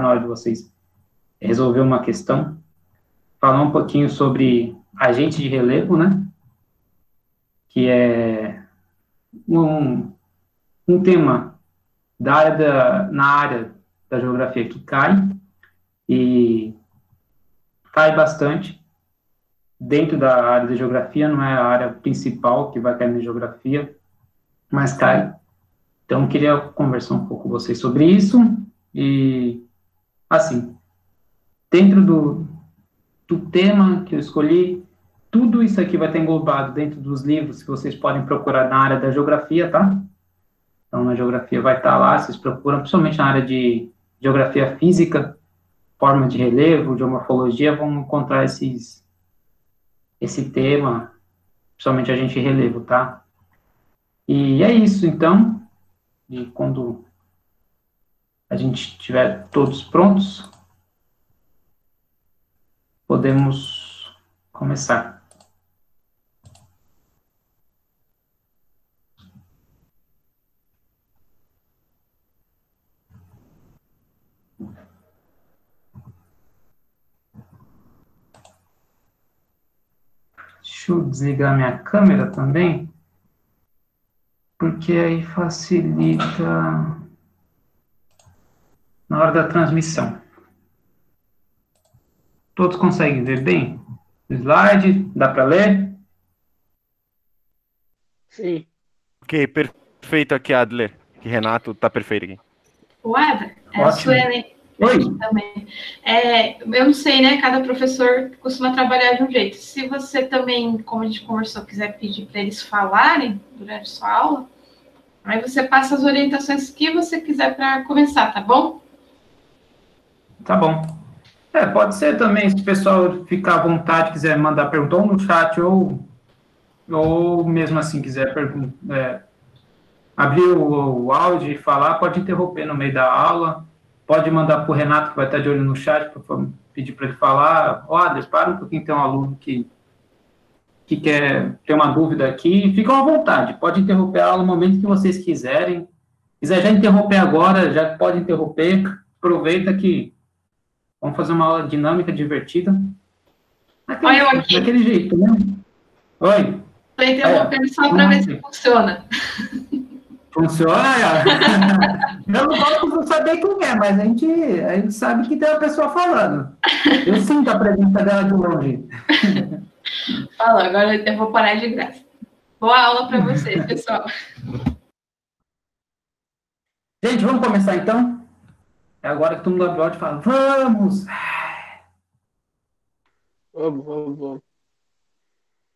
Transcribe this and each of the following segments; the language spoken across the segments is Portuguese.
na hora de vocês resolver uma questão, falar um pouquinho sobre agente de relevo, né? Que é um tema na área da geografia que cai, e cai bastante dentro da área da geografia, não é a área principal que vai cair na geografia, mas cai. Então, eu queria conversar um pouco com vocês sobre isso, e, assim, dentro do tema que eu escolhi, tudo isso aqui vai estar englobado dentro dos livros que vocês podem procurar na área da geografia, tá? Então, na geografia vai estar lá, vocês procuram, principalmente na área de geografia física, forma de relevo, geomorfologia, vão encontrar esse tema, principalmente agente de relevo, tá? E é isso, então, e quando a gente estiver todos prontos, podemos começar. Deixa eu desligar minha câmera também, porque aí facilita na hora da transmissão. Todos conseguem ver bem? O slide, dá para ler? Sim. Ok, perfeito aqui, Adler. Que Renato tá perfeito aqui. O Eder, Ótimo. a Suelen Oi. também. Eu não sei, né? Cada professor costuma trabalhar de um jeito. Se você também, como a gente conversou, quiser pedir para eles falarem durante sua aula, aí você passa as orientações que você quiser para começar, tá bom? Tá bom. Pode ser também, se o pessoal ficar à vontade, quiser mandar pergunta ou no chat, ou mesmo assim quiser abrir o áudio e falar, pode interromper no meio da aula, pode mandar para o Renato, que vai estar de olho no chat, para pedir para ele falar. Adler, para um pouquinho, tem um aluno que quer ter uma dúvida aqui, ficam à vontade, pode interromper a aula no momento que vocês quiserem. Quiser já interromper agora, já pode interromper, aproveita que vamos fazer uma aula dinâmica, divertida. Olha eu aqui. Daquele jeito, né? Oi. Estou interrompendo só para ver se funciona. Funciona? Eu não posso saber quem é, mas a gente sabe que tem uma pessoa falando. Eu sinto a presença dela de longe. Fala, agora eu vou parar de graça. Boa aula para vocês, pessoal. Gente, vamos começar então? É agora que todo mundo abre o áudio e fala, vamos! Vamos.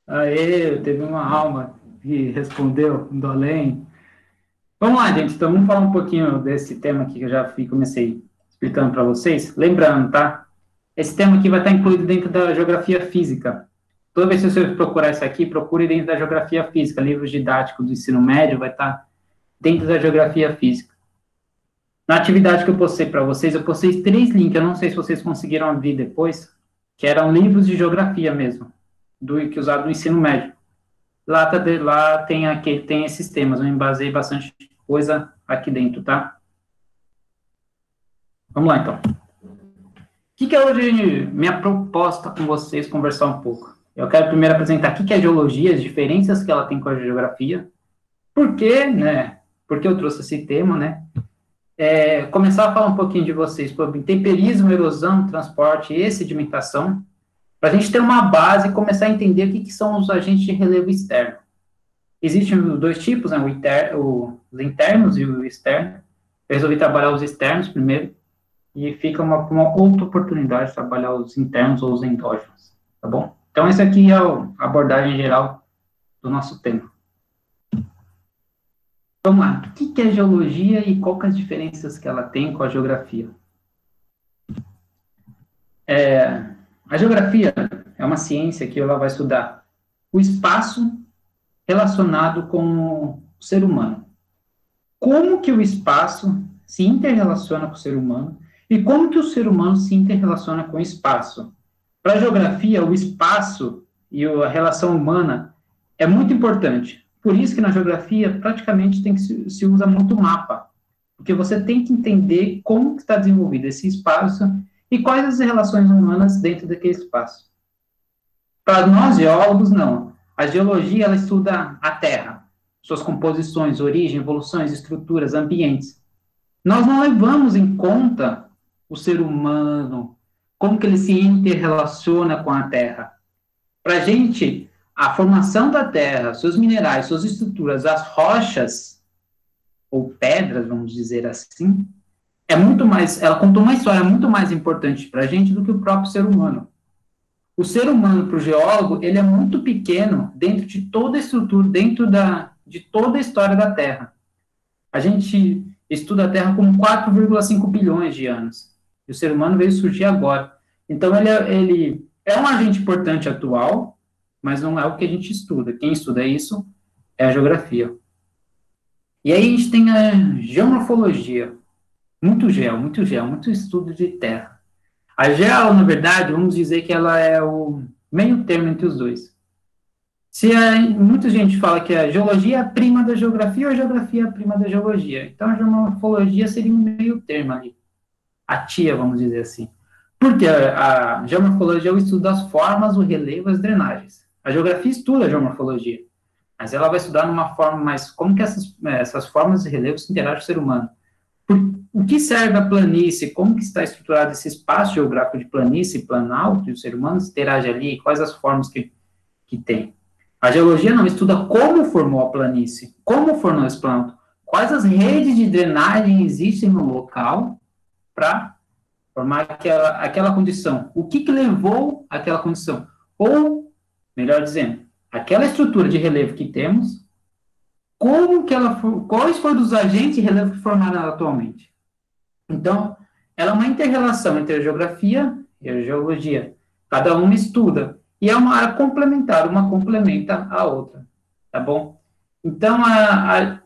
Aê, teve uma alma que respondeu do além. Vamos lá, gente, então vamos falar um pouquinho desse tema aqui que eu já comecei explicando para vocês. Lembrando, tá? Esse tema aqui vai estar incluído dentro da geografia física. Toda vez que você procurar isso aqui, procure dentro da geografia física. Livros didáticos do ensino médio vai estar dentro da geografia física. Na atividade que eu postei para vocês, eu postei 3 links, eu não sei se vocês conseguiram abrir depois, que eram livros de geografia mesmo, que usaram no ensino médio. Lá tem esses temas, eu me baseei bastante coisa aqui dentro, tá? Vamos lá, então. O que é hoje minha proposta com vocês conversar um pouco? Eu quero primeiro apresentar o que é geologia, as diferenças que ela tem com a geografia, por quê, né? Por que eu trouxe esse tema, né? Começar a falar um pouquinho de vocês sobre temperismo, erosão, transporte e sedimentação, para a gente ter uma base e começar a entender o que são os agentes de relevo externo. Existem os 2 tipos, né, os internos e o externo. Eu resolvi trabalhar os externos primeiro, e fica uma outra oportunidade de trabalhar os internos ou os endógenos, tá bom? Então, essa aqui é a abordagem geral do nosso tema. Vamos lá, o que é geologia e quais as diferenças que ela tem com a geografia? A geografia é uma ciência que ela vai estudar o espaço relacionado com o ser humano. Como que o espaço se interrelaciona com o ser humano e como que o ser humano se interrelaciona com o espaço. Para a geografia, o espaço e a relação humana é muito importante. Por isso que na geografia praticamente se usa muito mapa. Porque você tem que entender como está desenvolvido esse espaço e quais as relações humanas dentro daquele espaço. Para nós, geólogos, não. A geologia, ela estuda a Terra, suas composições, origem, evoluções, estruturas, ambientes. Nós não levamos em conta o ser humano, como que ele se interrelaciona com a Terra. Para a gente, a formação da Terra, seus minerais, suas estruturas, as rochas, ou pedras, vamos dizer assim, é muito mais, ela contou uma história muito mais importante para a gente do que o próprio ser humano. O ser humano, para o geólogo, ele é muito pequeno dentro de toda a estrutura, de toda a história da Terra. A gente estuda a Terra com 4,5 bilhões de anos. E o ser humano veio surgir agora. Então, ele é um agente importante atual, mas não é o que a gente estuda. Quem estuda isso é a geografia. E aí a gente tem a geomorfologia. Muito estudo de terra. A geo, na verdade, vamos dizer que ela é o meio termo entre os dois. Muita gente fala que a geologia é a prima da geografia ou a geografia é a prima da geologia. Então, a geomorfologia seria um meio termo ali. A tia, vamos dizer assim. Porque a geomorfologia é o estudo das formas, o relevo e as drenagens. A geografia estuda a geomorfologia, mas ela vai estudar numa forma mais como que essas formas e relevos se interagem com o ser humano. O que serve a planície, como que está estruturado esse espaço geográfico de planície e planalto, que o ser humano se interage ali, quais as formas que tem. A geologia não estuda como formou a planície, como formou esse planalto, quais as redes de drenagem existem no local para formar aquela condição. O que levou àquela condição? Ou, melhor dizendo, aquela estrutura de relevo que temos, quais foram os agentes de relevo que formaram ela atualmente? Então, ela é uma inter-relação entre a geografia e a geologia. Cada uma estuda. E é uma área complementar, uma complementa a outra. Tá bom? Então,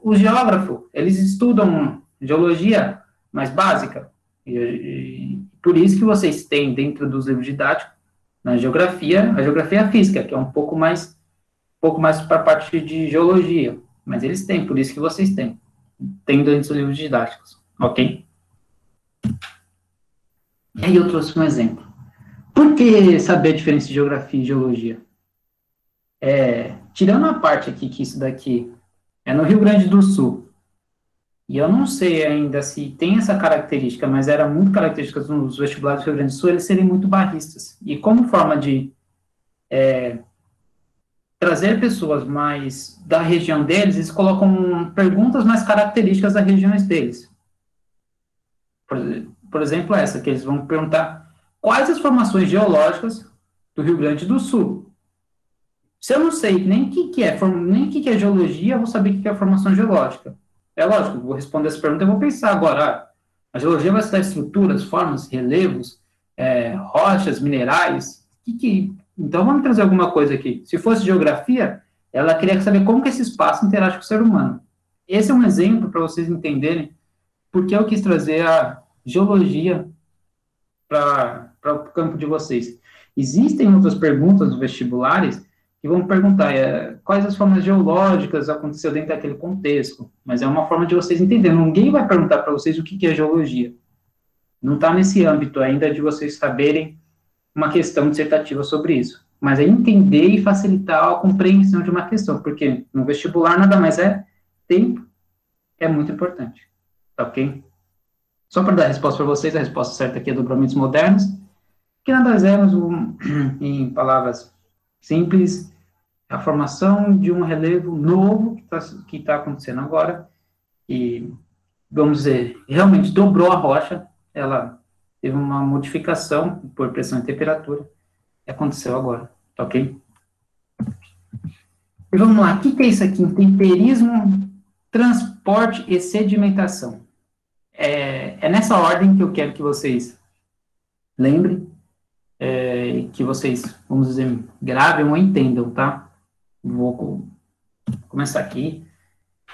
os geógrafos, eles estudam geologia mais básica. E por isso que vocês têm dentro dos livros didáticos, na geografia, a geografia física, que é um pouco mais para a parte de geologia. Mas eles têm, por isso que vocês têm. Tem dentro dos livros didáticos. Ok? E aí eu trouxe um exemplo. Por que saber a diferença de geografia e geologia? Tirando a parte aqui, que isso daqui é no Rio Grande do Sul, e eu não sei ainda se tem essa característica, mas era muito característica nos vestibulares do Rio Grande do Sul, eles serem muito barristas. E como forma de trazer pessoas mais da região deles, eles colocam perguntas mais características das regiões deles. Por exemplo, essa, que eles vão perguntar quais as formações geológicas do Rio Grande do Sul. Se eu não sei nem o que é geologia, eu vou saber o que é formação geológica. É lógico, vou responder essa pergunta e vou pensar agora. A geologia vai estudar estruturas, formas, relevos, rochas, minerais. Então, vamos trazer alguma coisa aqui. Se fosse geografia, ela queria saber como que esse espaço interage com o ser humano. Esse é um exemplo para vocês entenderem por que eu quis trazer a geologia para o campo de vocês. Existem outras perguntas nos vestibulares que vão perguntar quais as formas geológicas aconteceu dentro daquele contexto, mas é uma forma de vocês entenderem. Ninguém vai perguntar para vocês o que é geologia. Não está nesse âmbito ainda de vocês saberem uma questão dissertativa sobre isso, mas é entender e facilitar a compreensão de uma questão, porque no vestibular nada mais tempo é muito importante, tá ok? Só para dar a resposta para vocês, a resposta certa aqui é dobramentos modernos, que nada mais é, em palavras simples, a formação de um relevo novo que está acontecendo agora, e, vamos dizer, realmente dobrou a rocha, ela teve uma modificação por pressão e temperatura, que aconteceu agora, tá ok? E vamos lá, o que é isso aqui? Temperismo, transporte e sedimentação. É nessa ordem que eu quero que vocês lembrem, que vocês, vamos dizer, gravem ou entendam, tá? Vou começar aqui.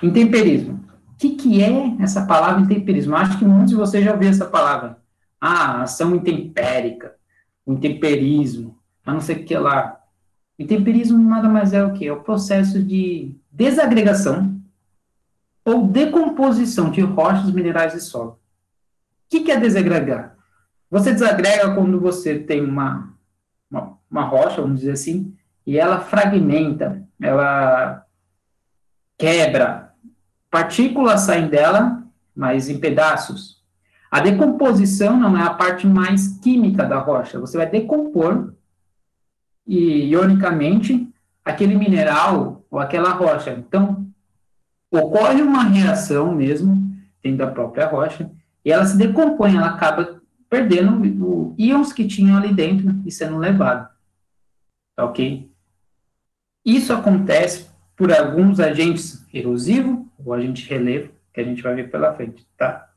Intemperismo. O que é essa palavra intemperismo? Acho que muitos de vocês já ouviram essa palavra. Ação intempérica, o intemperismo, a não sei o que lá. Intemperismo nada mais é o que? É o processo de desagregação ou decomposição de rochas, minerais e solo. O que é desagregar? Você desagrega quando você tem uma rocha, vamos dizer assim, e ela fragmenta, ela quebra, partículas saem dela, mas em pedaços. A decomposição não é a parte mais química da rocha, você vai decompor, e ionicamente, aquele mineral ou aquela rocha. Então, ocorre uma reação mesmo, dentro da própria rocha, e ela se decompõe, ela acaba perdendo os íons que tinham ali dentro e sendo levado. Tá ok? Isso acontece por alguns agentes erosivos ou agente relevo, que a gente vai ver pela frente, tá?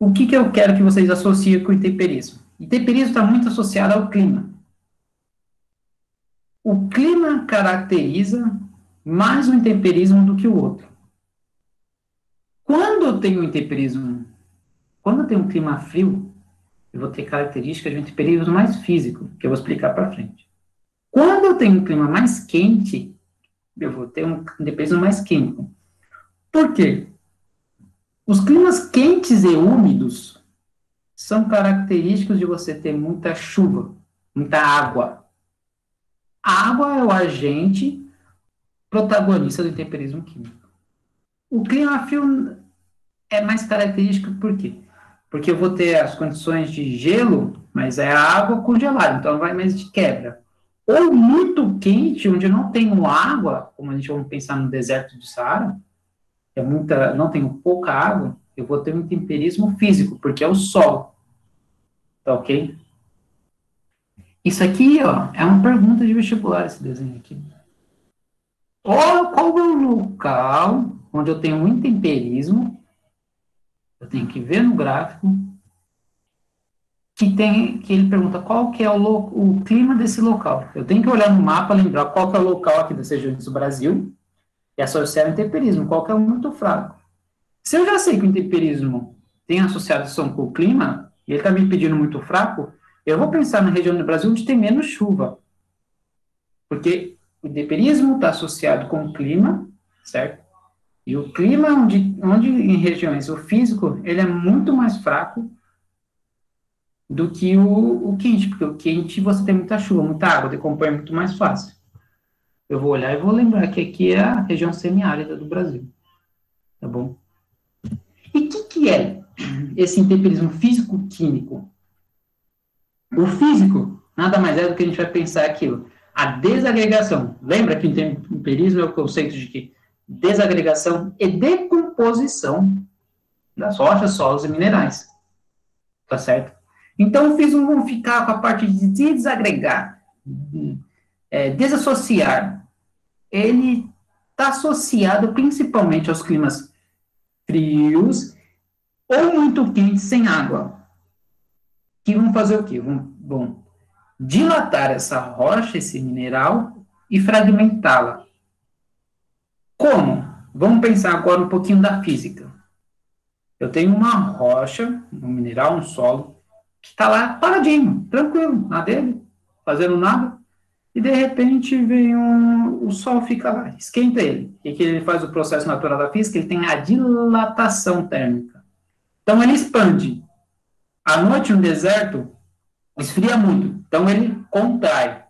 O que eu quero que vocês associem com o intemperismo? Intemperismo está muito associado ao clima. O clima caracteriza mais o intemperismo do que o outro. Quando eu tenho intemperismo, quando eu tenho um clima frio, eu vou ter características de um intemperismo mais físico, que eu vou explicar para frente. Quando eu tenho um clima mais quente, eu vou ter um intemperismo mais químico. Por quê? Os climas quentes e úmidos são característicos de você ter muita chuva, muita água. A água é o agente protagonista do intemperismo químico. O clima frio é mais característico por quê? Porque eu vou ter as condições de gelo, mas é a água congelada, então vai mais de quebra. Ou muito quente, onde eu não tenho água, como a gente vai pensar no deserto do Saara, não tenho pouca água, eu vou ter um intemperismo físico, porque é o sol. Tá ok? Isso aqui, ó, é uma pergunta de vestibular, esse desenho aqui. Qual é o local onde eu tenho um intemperismo? Eu tenho que ver no gráfico que ele pergunta qual que é o clima desse local. Eu tenho que olhar no mapa, lembrar qual que é o local aqui das regiões do Brasil e associar o intemperismo, qual que é o muito fraco. Se eu já sei que o intemperismo tem associação com o clima, e ele está me pedindo muito fraco, eu vou pensar na região do Brasil onde tem menos chuva. Porque o intemperismo está associado com o clima, certo? E o clima, onde em regiões, o físico, ele é muito mais fraco do que o quente, porque o quente você tem muita chuva, muita água, decompõe muito mais fácil. Eu vou olhar e vou lembrar que aqui é a região semiárida do Brasil. Tá bom? E o que é esse intemperismo físico-químico? O físico nada mais é do que a gente vai pensar aquilo. A desagregação. Lembra que o intemperismo é o conceito de que desagregação e decomposição das rochas, solos e minerais. Tá certo? Então, o físico vão ficar com a parte de desagregar, desassociar. Ele está associado principalmente aos climas frios ou muito quentes sem água. Que vão fazer o quê? Vão dilatar essa rocha, esse mineral, e fragmentá-la. Como? Vamos pensar agora um pouquinho da física. Eu tenho uma rocha, um mineral, um solo, que está lá paradinho, tranquilo, na dele, fazendo nada, e de repente vem o sol fica lá, esquenta ele. E que ele faz o processo natural da física, ele tem a dilatação térmica. Então ele expande. À noite no deserto, esfria muito, então ele contrai.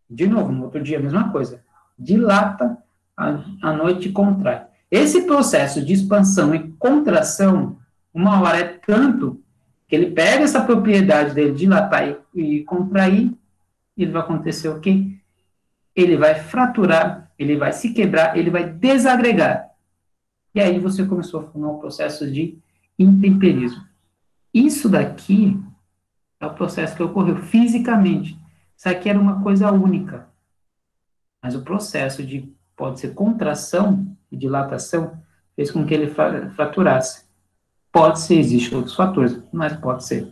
De novo, no outro dia, a mesma coisa. Dilata, à noite contrai. Esse processo de expansão e contração, uma hora é tanto que ele pega essa propriedade dele, dilatar e contrair, e ele vai acontecer o quê? Ele vai fraturar, ele vai se quebrar, ele vai desagregar. E aí você começou a formar um processo de intemperismo. Isso daqui é o processo que ocorreu fisicamente. Isso aqui era uma coisa única. Mas o processo pode ser contração e dilatação, fez com que ele fraturasse. Pode ser, existem outros fatores, mas pode ser.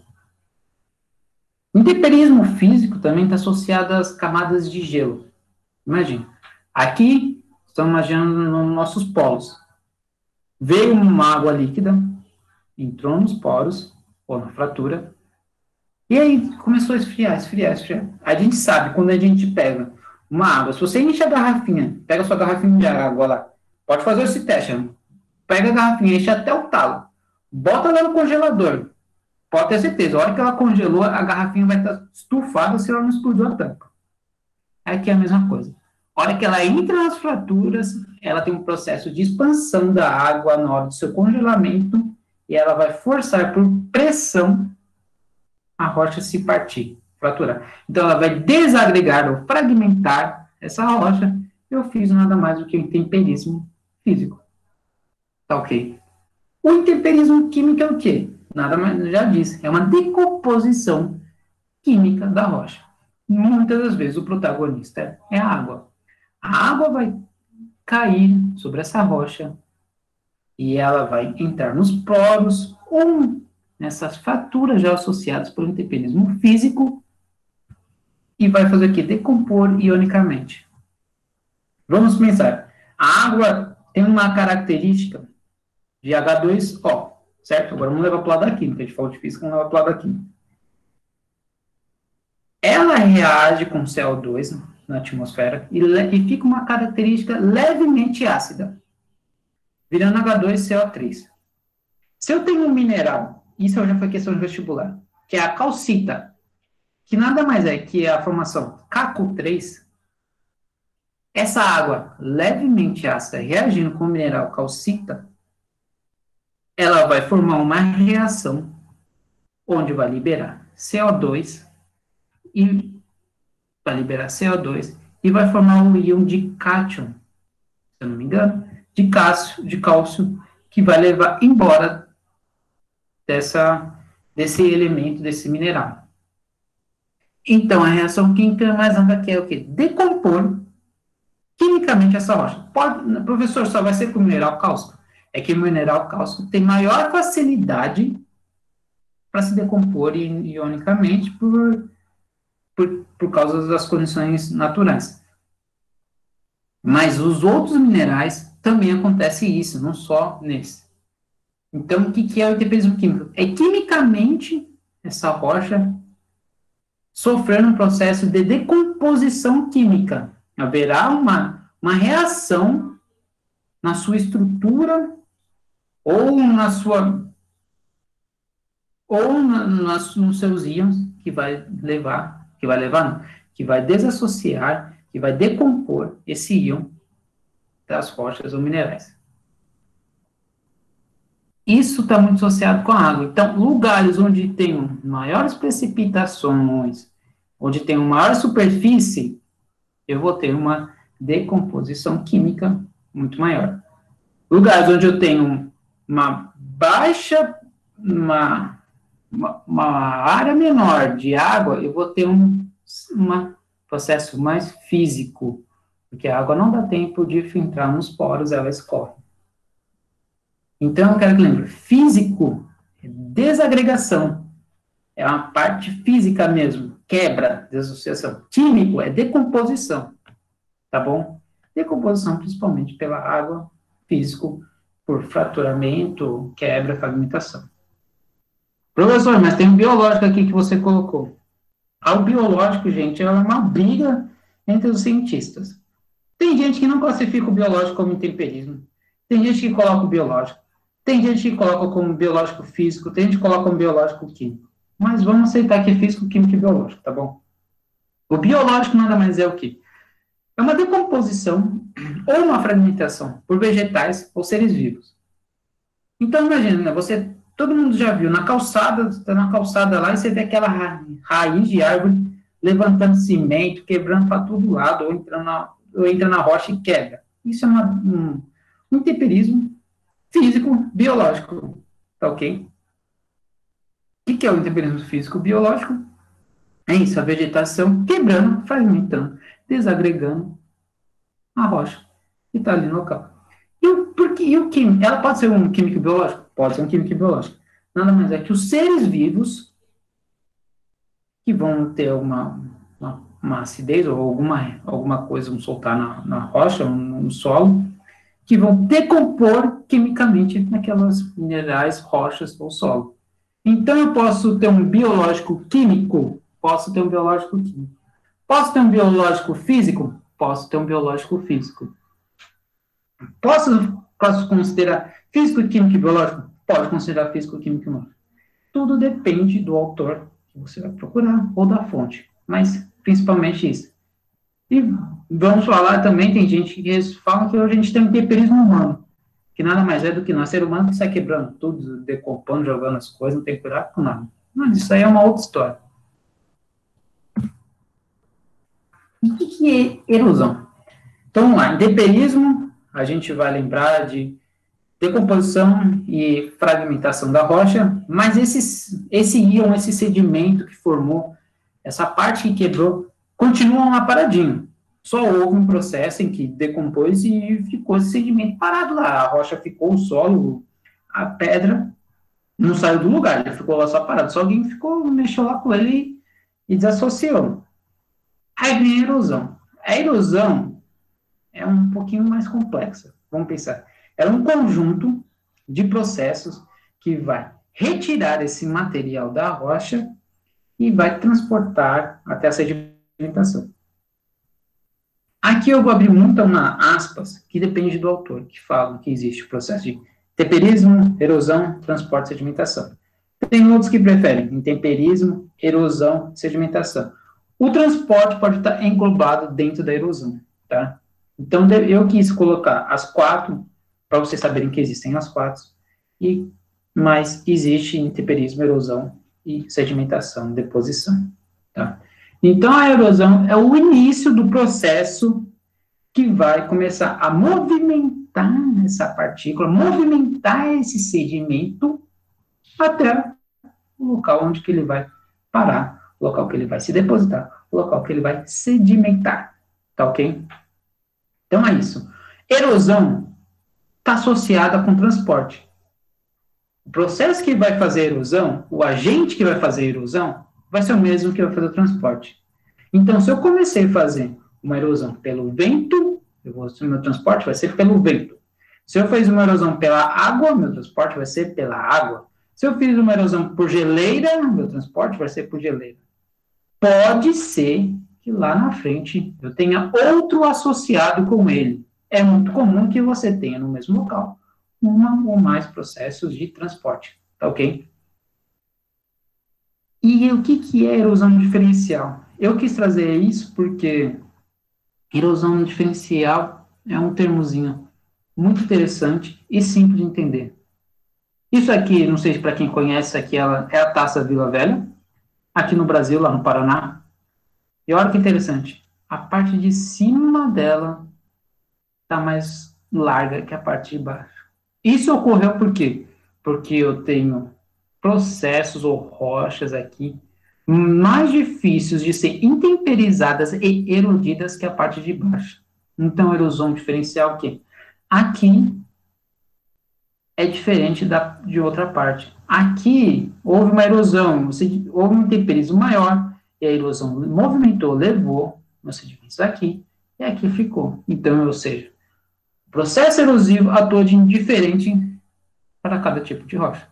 O intemperismo físico também está associado às camadas de gelo. Imagina, aqui, estamos imaginando nos nossos polos. Veio uma água líquida, entrou nos poros, ou na fratura, e aí começou a esfriar. A gente sabe, quando a gente pega uma água, se você enche a garrafinha, pega a sua garrafinha de água lá, Pode fazer esse teste. Né? Pega a garrafinha, enche até o talo. Bota ela no congelador. Pode ter certeza. A hora que ela congelou, a garrafinha vai estar estufada se ela não explodiu a tampa. Aqui é a mesma coisa. A hora que ela entra nas fraturas, ela tem um processo de expansão da água na hora do seu congelamento e ela vai forçar por pressão a rocha se partir, fraturar. Então, ela vai desagregar ou fragmentar essa rocha. Eu fiz nada mais do que o intemperismo físico. Tá ok? O intemperismo químico é o quê? Nada mais, já disse, é uma decomposição química da rocha. Muitas das vezes o protagonista é a água. A água vai cair sobre essa rocha e ela vai entrar nos poros ou nessas fraturas já associadas pelo intemperismo físico e vai fazer o quê? Decompor ionicamente. Vamos pensar. A água tem uma característica de H2O, certo? Agora vamos levar para o lado da química. A gente falou de física, vamos levar para o lado da química. Ela reage com CO2 na atmosfera e fica uma característica levemente ácida, virando H2CO3. Se eu tenho um mineral, isso já foi questão de vestibular, que é a calcita, que nada mais é que a formação CaCO3, essa água levemente ácida reagindo com o mineral calcita, ela vai formar uma reação onde vai liberar CO2 e vai liberar CO2 e vai formar um íon de cátion, se eu não me engano, de cálcio, que vai levar embora desse elemento, desse mineral. Então, a reação química mais ampla que é o quê? Decompor quimicamente essa rocha. Professor, só vai ser com o mineral cálcico? É que o mineral cálcico tem maior facilidade para se decompor ionicamente por causa das condições naturais. Mas os outros minerais também acontece isso, não só nesse. Então, o que é o intemperismo químico? É quimicamente essa rocha sofrendo um processo de decomposição química. Haverá uma reação na sua estrutura ou nos seus íons que vai desassociar, que vai decompor esse íon das rochas ou minerais. Isso está muito associado com a água. Então, lugares onde tem maiores precipitações, onde tem uma maior superfície, eu vou ter uma decomposição química muito maior. Lugares onde eu tenho uma baixa, uma área menor de água, eu vou ter um processo mais físico, porque a água não dá tempo de filtrar nos poros, ela escorre. Então, eu quero que lembre, físico é desagregação, é uma parte física mesmo, quebra, desassociação. Químico é decomposição, tá bom? Decomposição principalmente pela água, físico, por fraturamento, quebra, fragmentação. Professor, mas tem um biológico aqui que você colocou. O biológico, gente, é uma briga entre os cientistas. Tem gente que não classifica o biológico como intemperismo. Tem gente que coloca o biológico. Tem gente que coloca como biológico físico. Tem gente que coloca como biológico químico. Mas vamos aceitar que é físico, químico e biológico, tá bom? O biológico nada mais é o quê? É uma decomposição ou uma fragmentação por vegetais ou seres vivos. Então, imagina, né, todo mundo já viu, na calçada, está na calçada lá, e você vê aquela raiz de árvore levantando cimento, quebrando para todo lado, ou entra na rocha e quebra. Isso é um intemperismo físico biológico, tá ok? O que é o intemperismo físico biológico? É isso, a vegetação quebrando, fragmentando, desagregando a rocha que está ali no local. E o químico? Ela pode ser um químico biológico? Pode ser um químico biológico. Nada mais é que os seres vivos que vão ter uma acidez ou alguma coisa, vão soltar na rocha, no solo, que vão decompor quimicamente naquelas minerais, rochas ou solo. Então, eu posso ter um biológico químico? Posso ter um biológico químico. Posso ter um biológico físico? Posso ter um biológico físico. Posso considerar físico, químico e biológico? Pode considerar físico, químico e biológico. Tudo depende do autor que você vai procurar ou da fonte, mas principalmente isso. E vamos falar também, tem gente que fala que hoje a gente tem um temperismo humano, que nada mais é do que nós, ser humano, que sai quebrando tudo, decompondo, jogando as coisas, não tem cuidado com nada. Mas isso aí é uma outra história. O que é erosão? Então, vamos lá, em temperismo, a gente vai lembrar de decomposição e fragmentação da rocha, mas esse íon, esse sedimento que formou, essa parte que quebrou, continua lá paradinho. Só houve um processo em que decompôs e ficou esse sedimento parado lá. A rocha ficou, o solo, a pedra, não saiu do lugar, ele ficou lá só parado. Só alguém mexeu lá com ele e desassociou. Aí vem a erosão. A erosão é um pouquinho mais complexa. Vamos pensar. É um conjunto de processos que vai retirar esse material da rocha e vai transportar até a sedimentação. Aqui eu vou abrir muito uma aspas, que depende do autor, que fala que existe o processo de temperismo, erosão, transporte e sedimentação. Tem outros que preferem intemperismo, erosão, sedimentação. O transporte pode estar englobado dentro da erosão, tá? Então, eu quis colocar as 4, para vocês saberem que existem as 4, mas existe intemperismo, erosão e sedimentação, deposição, tá? Então, a erosão é o início do processo que vai começar a movimentar essa partícula, movimentar esse sedimento até o local onde que ele vai parar, o local que ele vai se depositar, o local que ele vai sedimentar, tá ok? Então, é isso. Erosão está associada com transporte. O processo que vai fazer a erosão, o agente que vai fazer a erosão, vai ser o mesmo que vai fazer o transporte. Então, se eu comecei a fazer uma erosão pelo vento, meu transporte vai ser pelo vento. Se eu fiz uma erosão pela água, meu transporte vai ser pela água. Se eu fiz uma erosão por geleira, meu transporte vai ser por geleira. Pode ser que lá na frente eu tenha outro associado com ele. É muito comum que você tenha no mesmo local uma ou mais processos de transporte, tá ok? E o que é erosão diferencial? Eu quis trazer isso porque erosão diferencial é um termozinho muito interessante e simples de entender. Isso aqui, não sei para quem conhece, aqui ela é a Taça Vila Velha, aqui no Brasil, lá no Paraná. E olha que interessante, a parte de cima dela está mais larga que a parte de baixo. Isso ocorreu por quê? Porque eu tenho processos ou rochas aqui mais difíceis de ser intemperizadas e erodidas que a parte de baixo. Então, erosão diferencial o quê? Aqui é diferente de outra parte. Aqui houve uma erosão, houve um temperismo maior, e a erosão movimentou, levou meus sedimentos aqui, e aqui ficou. Então, ou seja, o processo erosivo atua de diferente para cada tipo de rocha.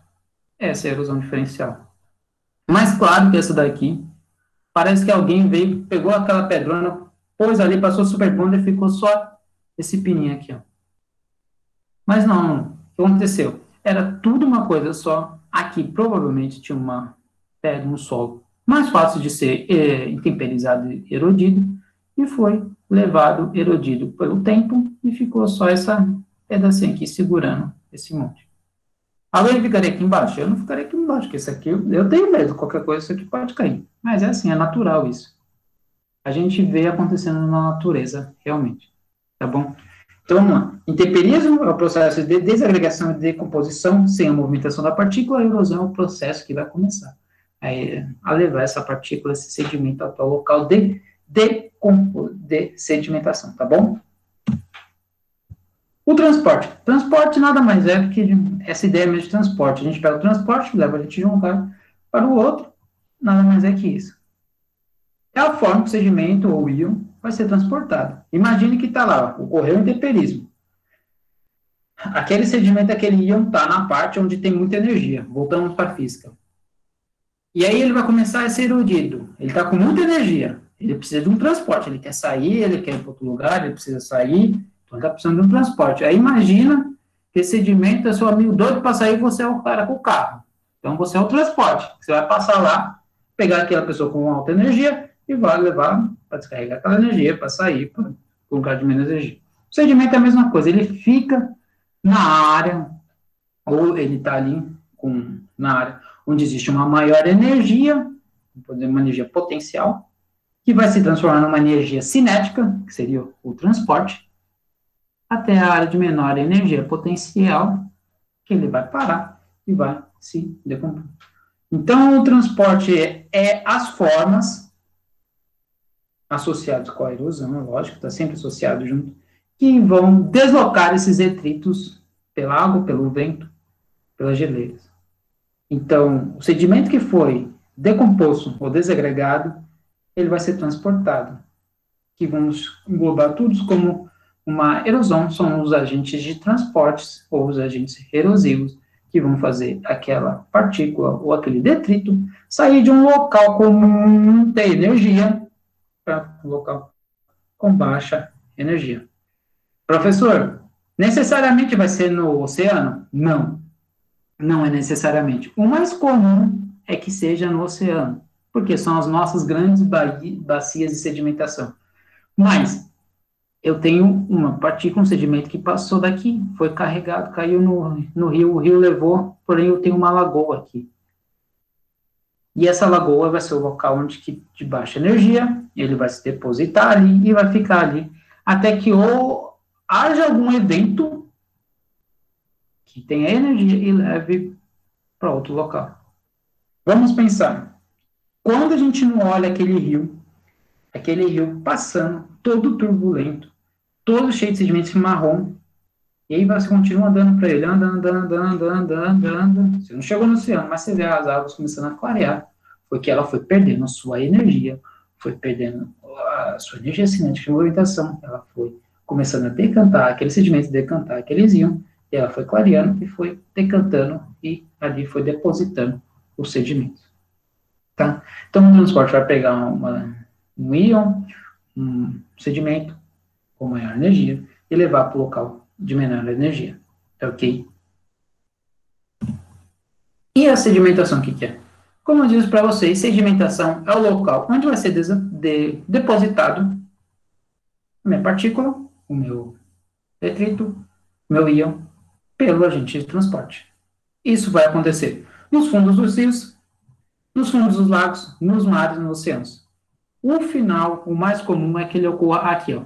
Essa é a erosão diferencial. Mas claro que essa daqui, parece que alguém veio, pegou aquela pedrona, pôs ali, passou super bond e ficou só esse pininho aqui, ó. Mas não, o que aconteceu? Era tudo uma coisa só. Aqui provavelmente tinha uma pedra, um solo mais fácil de ser intemperizado e erodido, e foi levado, erodido pelo tempo, e ficou só essa pedacinha aqui segurando esse monte. Alguém ficaria aqui embaixo? Eu não ficaria aqui embaixo, porque isso aqui, eu tenho medo, qualquer coisa, isso aqui pode cair. Mas é assim, é natural isso. A gente vê acontecendo na natureza, realmente. Tá bom? Então, vamos lá. Intemperismo é o processo de desagregação e decomposição sem a movimentação da partícula, a erosão é o processo que vai começar a levar essa partícula, esse sedimento até o local de sedimentação, tá bom? O transporte. Transporte nada mais é do que essa ideia mesmo de transporte. A gente pega o transporte, leva a gente de um lugar para o outro, nada mais é que isso. É a forma que o sedimento ou o íon vai ser transportado. Imagine que está lá, ocorreu o intemperismo. Aquele sedimento, aquele íon está na parte onde tem muita energia. Voltamos para a física. E aí ele vai começar a ser erodido. Ele está com muita energia. Ele precisa de um transporte. Ele quer sair, ele quer ir para outro lugar, ele precisa sair, Então, está precisando de um transporte. Aí, imagina que esse sedimento é seu amigo doido para sair, você é o cara com o carro. Então, você é o transporte. Você vai passar lá, pegar aquela pessoa com alta energia e vai levar para descarregar aquela energia, para sair, para um lugar de menos energia. O sedimento é a mesma coisa. Ele fica na área, ou ele está ali na área onde existe uma maior energia, uma energia potencial, que vai se transformar numa energia cinética, que seria o transporte, até a área de menor energia potencial, que ele vai parar e vai se decompor. Então, o transporte é as formas associadas com a erosão, lógico, está sempre associado junto, que vão deslocar esses detritos pela água, pelo vento, pelas geleiras. Então, o sedimento que foi decomposto ou desagregado, ele vai ser transportado, que vamos englobar todos como uma erosão, são os agentes de transportes, ou os agentes erosivos, que vão fazer aquela partícula ou aquele detrito sair de um local com muita energia para um local com baixa energia. Professor, necessariamente vai ser no oceano? Não. Não é necessariamente. O mais comum é que seja no oceano, porque são as nossas grandes bacias de sedimentação. Mas eu tenho uma partícula, um sedimento que passou daqui, foi carregado, caiu no rio, o rio levou, porém eu tenho uma lagoa aqui. E essa lagoa vai ser o local onde de baixa energia, ele vai se depositar ali e vai ficar ali, até que ou haja algum evento que tenha energia e leve para outro local. Vamos pensar, quando a gente não olha aquele rio passando, todo turbulento, todo cheio de sedimentos marrom, e aí você continua andando para ele, andando. Você não chegou no oceano, mas você vê as águas começando a clarear, porque ela foi perdendo a sua energia, foi perdendo a sua energia cinética de movimentação, ela foi começando a decantar, aqueles sedimentos decantar que eles iam, e ela foi clareando e foi decantando, e ali foi depositando os sedimentos. Tá? Então, o transporte vai pegar um íon, um sedimento com maior energia, e levar para o local de menor energia. Ok? E a sedimentação, o que é? Como eu disse para vocês, sedimentação é o local onde vai ser depositado a minha partícula, o meu detrito, o meu íon, pelo agente de transporte. Isso vai acontecer nos fundos dos rios, nos fundos dos lagos, nos mares e nos oceanos. O final, o mais comum é que ele ocorra aqui, ó,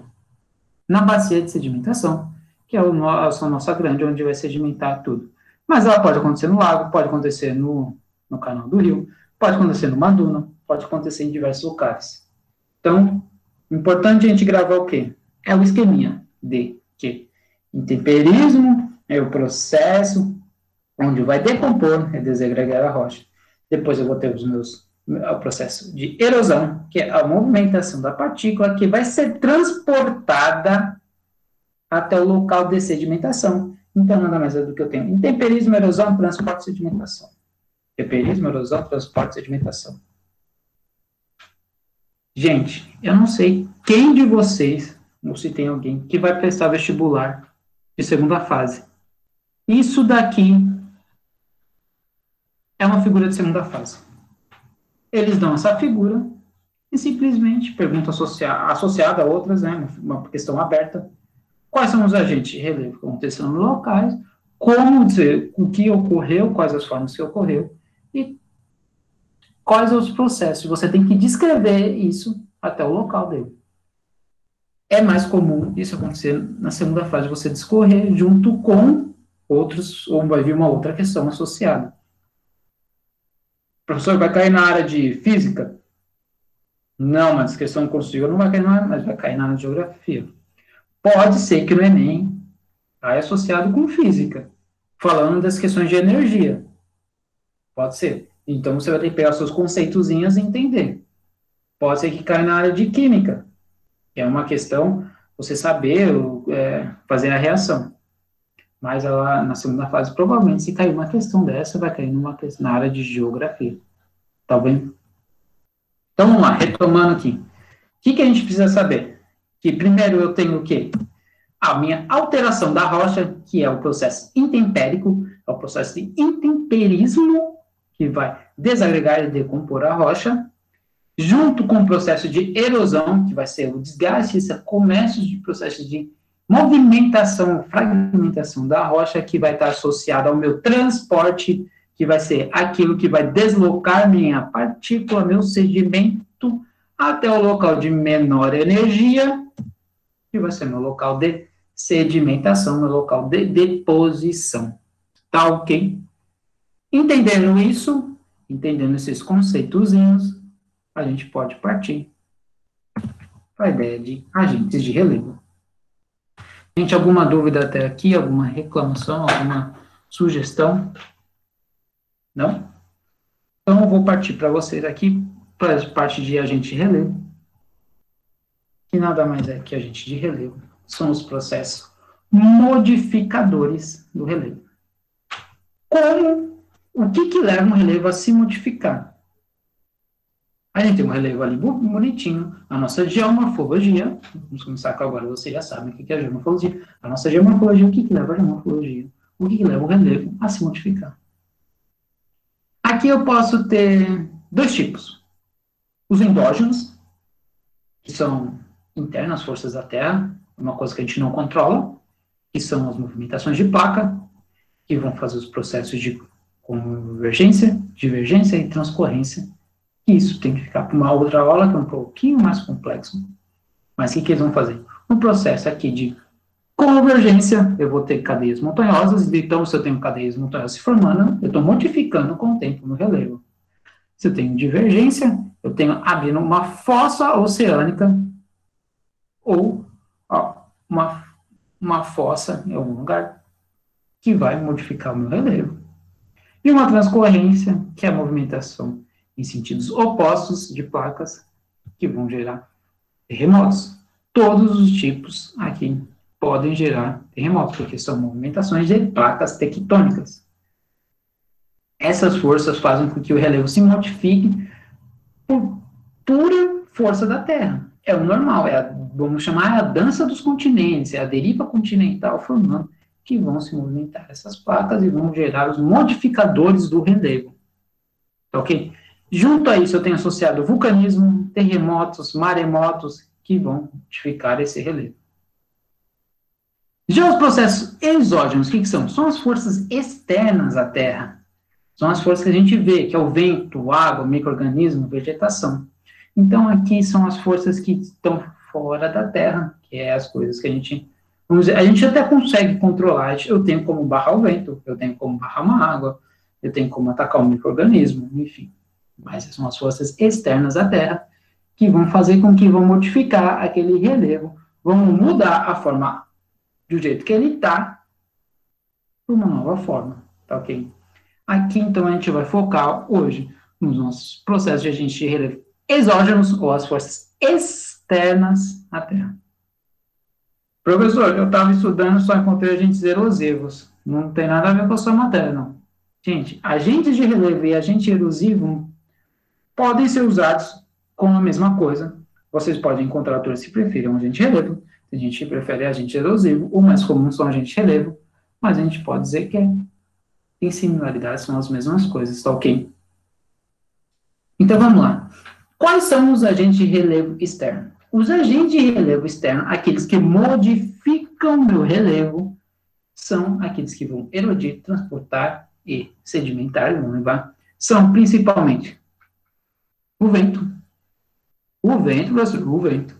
na bacia de sedimentação, que é a nossa grande, onde vai sedimentar tudo. Mas ela pode acontecer no lago, pode acontecer no canal do rio, pode acontecer numa duna, pode acontecer em diversos locais. Então, importante a gente gravar o quê? É o esqueminha de que intemperismo é o processo onde vai decompor, desagregar a rocha. Depois eu vou ter o processo de erosão, que é a movimentação da partícula que vai ser transportada até o local de sedimentação. Então, nada mais é do que eu tenho intemperismo, erosão, transporte e sedimentação. Intemperismo, erosão, transporte e sedimentação. Gente, eu não sei quem de vocês, ou se tem alguém, que vai prestar vestibular de segunda fase. Isso daqui é uma figura de segunda fase. Eles dão essa figura e simplesmente pergunta associada a outras, né, uma questão aberta. Quais são os agentes de relevo que aconteceram nos locais, como dizer o que ocorreu, quais as formas que ocorreu, e quais os processos. Você tem que descrever isso até o local dele. É mais comum isso acontecer na segunda fase, você discorrer junto com outros, ou vai vir uma outra questão associada. O professor vai cair na área de física? Não, mas questão construtiva não vai cair na área, mas vai cair na área de geografia. Pode ser que no Enem caia associado com física, falando das questões de energia. Pode ser. Então, você vai ter que pegar seus conceitozinhos e entender. Pode ser que caia na área de química, que é uma questão, você saber fazer a reação. Mas ela, na segunda fase, provavelmente, se cair uma questão dessa, vai cair na área de geografia. Tá bem? Então, vamos lá, retomando aqui. O que a gente precisa saber? Que primeiro eu tenho o quê? a minha alteração da rocha, que é o processo intempérico, é o processo de intemperismo, que vai desagregar e decompor a rocha, junto com o processo de erosão, que vai ser o desgaste, esse comércio de processo de movimentação, fragmentação da rocha, que vai estar associado ao meu transporte, que vai ser aquilo que vai deslocar minha partícula, meu sedimento, até o local de menor energia, que vai ser meu local de sedimentação, meu local de deposição. Tá ok? Entendendo isso, entendendo esses conceitozinhos, a gente pode partir para a ideia de agentes de relevo. Gente, alguma dúvida até aqui? Alguma reclamação? Alguma sugestão? Não? Então, eu vou partir para vocês aqui, para a parte de agente de relevo, que nada mais é que agente de relevo. São os processos modificadores do relevo. O que leva um relevo a se modificar? A gente tem um relevo ali bonitinho, a nossa geomorfologia, vamos começar com agora, vocês já sabem o que é a geomorfologia. A nossa geomorfologia, o que leva a geomorfologia? O que leva o relevo a se modificar? Aqui eu posso ter dois tipos. Os endógenos, que são internas, forças da Terra, uma coisa que a gente não controla, que são as movimentações de placa, que vão fazer os processos de convergência, divergência e transcorrência. Isso tem que ficar para uma outra aula, que é um pouquinho mais complexo. Mas o que eles vão fazer? Um processo aqui de convergência, eu vou ter cadeias montanhosas, então se eu tenho cadeias montanhosas se formando, eu estou modificando com o tempo no relevo. Se eu tenho divergência, eu tenho abrindo uma fossa oceânica ou uma fossa em algum lugar que vai modificar o meu relevo. E uma transcorrência, que é a movimentação em sentidos opostos de placas que vão gerar terremotos. Todos os tipos aqui podem gerar terremotos, porque são movimentações de placas tectônicas. Essas forças fazem com que o relevo se modifique por pura força da Terra. É o normal, vamos chamar a dança dos continentes, é a deriva continental formando, que vão se movimentar essas placas e vão gerar os modificadores do relevo. Tá ok? Junto a isso, eu tenho associado vulcanismo, terremotos, maremotos, que vão modificar esse relevo. Já os processos exógenos, o que são? São as forças externas à Terra. São as forças que a gente vê, que é o vento, água, micro-organismo, vegetação. Então, aqui são as forças que estão fora da Terra, que é as coisas que a gente... Vamos dizer, a gente até consegue controlar. Eu tenho como barrar o vento, eu tenho como barrar uma água, eu tenho como atacar um micro-organismo, enfim. Mas são as forças externas à Terra que vão fazer com que vão modificar aquele relevo, vão mudar a forma do jeito que ele está para uma nova forma, tá ok? Aqui, então, a gente vai focar hoje nos nossos processos de agentes de relevo exógenos ou as forças externas à Terra. Professor, eu estava estudando, só encontrei agentes erosivos. Não tem nada a ver com a sua matéria, não. Gente, agentes de relevo e agente erosivo podem ser usados como a mesma coisa. Vocês podem encontrar autores que preferem um agente de relevo, tem gente que prefere agente erosivo, o mais comum são agentes de relevo, mas a gente pode dizer que tem similaridades, são as mesmas coisas, tá ok? Então, vamos lá. Quais são os agentes de relevo externo? Os agentes de relevo externo, aqueles que modificam meu relevo, são aqueles que vão erodir, transportar e sedimentar, vão levar, são principalmente o vento. O vento, professor, o vento.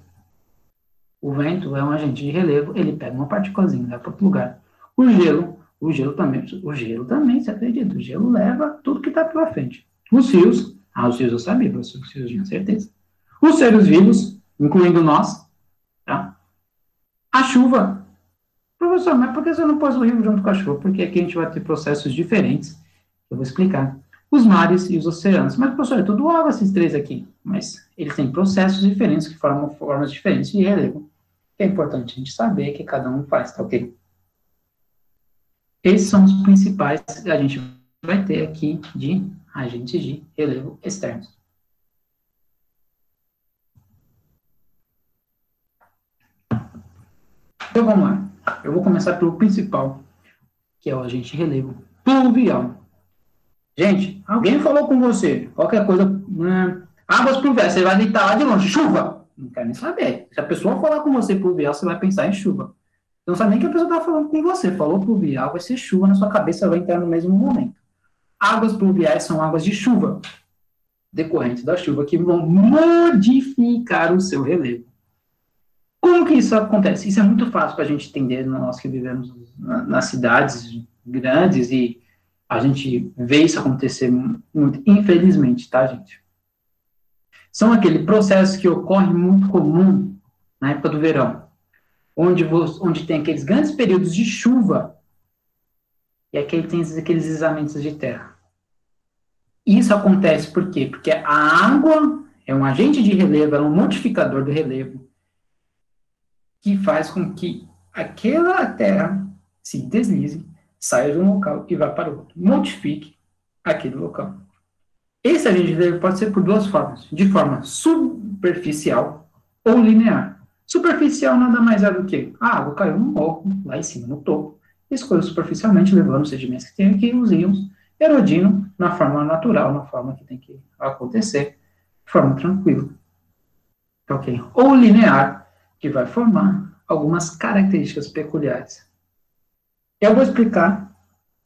O vento é um agente de relevo, ele pega uma partículazinha, leva para outro lugar. O gelo também, você acredita? O gelo leva tudo que está pela frente. Os rios eu sabia, professor, os rios tinha certeza. Os seres vivos, incluindo nós, tá? A chuva. Professor, mas por que você não pôs o rio junto com a chuva? Porque aqui a gente vai ter processos diferentes, eu vou explicar. Os mares e os oceanos. Mas, professor, é tudo água esses três aqui. Mas eles têm processos diferentes que formam formas diferentes de relevo. É importante a gente saber que cada um faz, tá ok? Esses são os principais que a gente vai ter aqui de agentes de relevo externos. Então, vamos lá. Eu vou começar pelo principal, que é o agente relevo pluvial. Gente, alguém falou com você, qualquer coisa, águas pluviais, você vai deitar lá de longe, chuva. Não quero nem saber. Se a pessoa falar com você pluvial, você vai pensar em chuva. Você não sabe nem que a pessoa está falando com você. Falou pluvial, vai ser chuva na sua cabeça, vai entrar no mesmo momento. Águas pluviais são águas de chuva, decorrentes da chuva, que vão modificar o seu relevo. Como que isso acontece? Isso é muito fácil para a gente entender, nós que vivemos nas cidades grandes, e a gente vê isso acontecer muito, infelizmente, tá, gente? São aquele processo que ocorre muito comum na época do verão, onde tem aqueles grandes períodos de chuva, e aqui tem aqueles deslizamentos de terra. Isso acontece por quê? Porque a água é um agente de relevo, é um modificador do relevo, que faz com que aquela terra se deslize, saia de um local e vá para o outro. Modifique aquele local. Esse agente de relevo pode ser por duas formas. De forma superficial ou linear. Superficial nada mais é do que a água caiu no morro, lá em cima, no topo, escorreu superficialmente, levando os sedimentos que tem aqui, os íons, erodindo na forma natural, na forma que tem que acontecer, de forma tranquila. Ok? Ou linear, que vai formar algumas características peculiares. Eu vou explicar,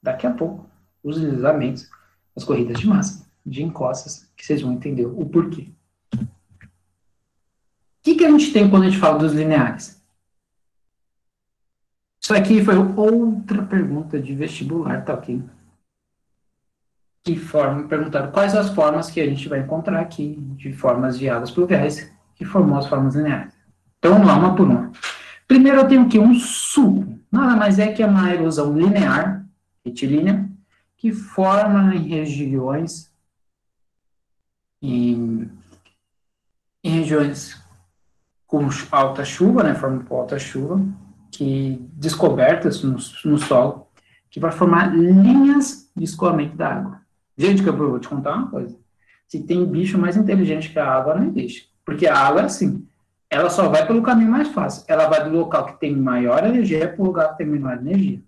daqui a pouco, os deslizamentos, as corridas de massa, de encostas, que vocês vão entender o porquê. O que a gente tem quando a gente fala dos lineares? Isso aqui foi outra pergunta de vestibular, tá ok? Perguntaram quais as formas que a gente vai encontrar aqui, de formas de águas pluviais, que formam as formas lineares. Então, vamos lá, uma por uma. Primeiro, eu tenho aqui um sulco. Nada mais é que uma erosão linear, retilínea, que forma em regiões com alta chuva, né, forma por alta chuva, que descobertas no solo, que vai formar linhas de escoamento da água. Gente, que eu vou te contar uma coisa. Se tem bicho mais inteligente que a água, não existe. Porque a água é assim, ela só vai pelo caminho mais fácil. Ela vai do local que tem maior energia para o lugar que tem menor energia.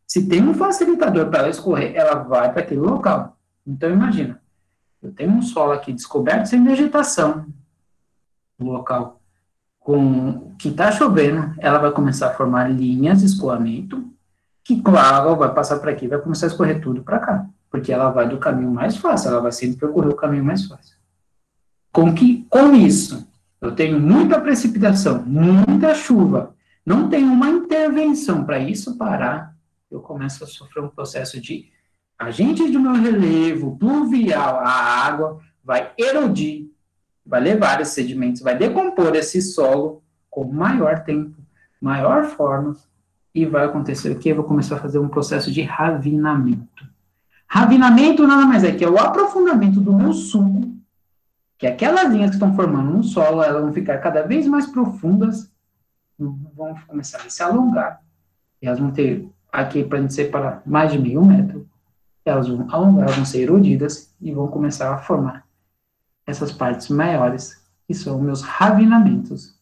Se tem um facilitador para ela escorrer, ela vai para aquele local. Então, imagina, eu tenho um solo aqui descoberto sem vegetação, no local que está chovendo, ela vai começar a formar linhas de escoamento, que, claro, vai passar por aqui, vai começar a escorrer tudo para cá, porque ela vai do caminho mais fácil, ela vai sempre percorrer o caminho mais fácil. Com isso, eu tenho muita precipitação, muita chuva, não tenho uma intervenção para isso parar, eu começo a sofrer um processo de agente do meu relevo pluvial, a água vai erodir, vai levar esses sedimentos, vai decompor esse solo com maior tempo, maior forma, e vai acontecer o quê? Eu vou começar a fazer um processo de ravinamento. Ravinamento nada mais é que é o aprofundamento do meu sulco, que aquelas linhas que estão formando no solo, elas vão ficar cada vez mais profundas, vão começar a se alongar, e elas vão ter, aqui para a gente separar, mais de meio metro, elas vão alongar, elas vão ser erodidas, e vão começar a formar essas partes maiores, que são meus ravinamentos.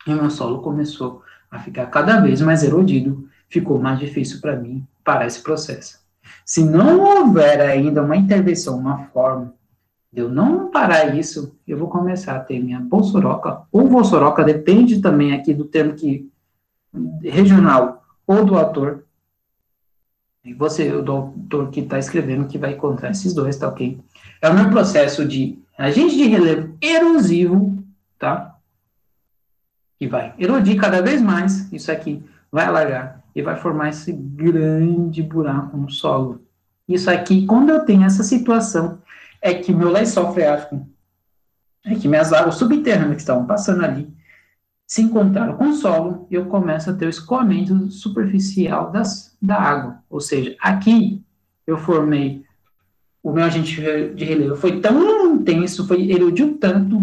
E o meu solo começou a ficar cada vez mais erodido, ficou mais difícil para mim parar esse processo. Se não houver ainda uma intervenção, uma forma de eu não parar isso, eu vou começar a ter minha bolsoroca, ou vossoroca, depende também aqui do termo regional, ou do autor. E você, o doutor que está escrevendo, que vai encontrar esses dois, tá ok? É o meu processo de agente de relevo erosivo, tá? Que vai erodir cada vez mais, isso aqui vai alargar e vai formar esse grande buraco no solo. Isso aqui, quando eu tenho essa situação, é que meu lençol freático, é que minhas águas subterrâneas que estavam passando ali, se encontraram com o solo, e eu começo a ter o escoamento superficial da água. Ou seja, aqui eu formei, o meu agente de relevo foi tão intenso, erodiu tanto,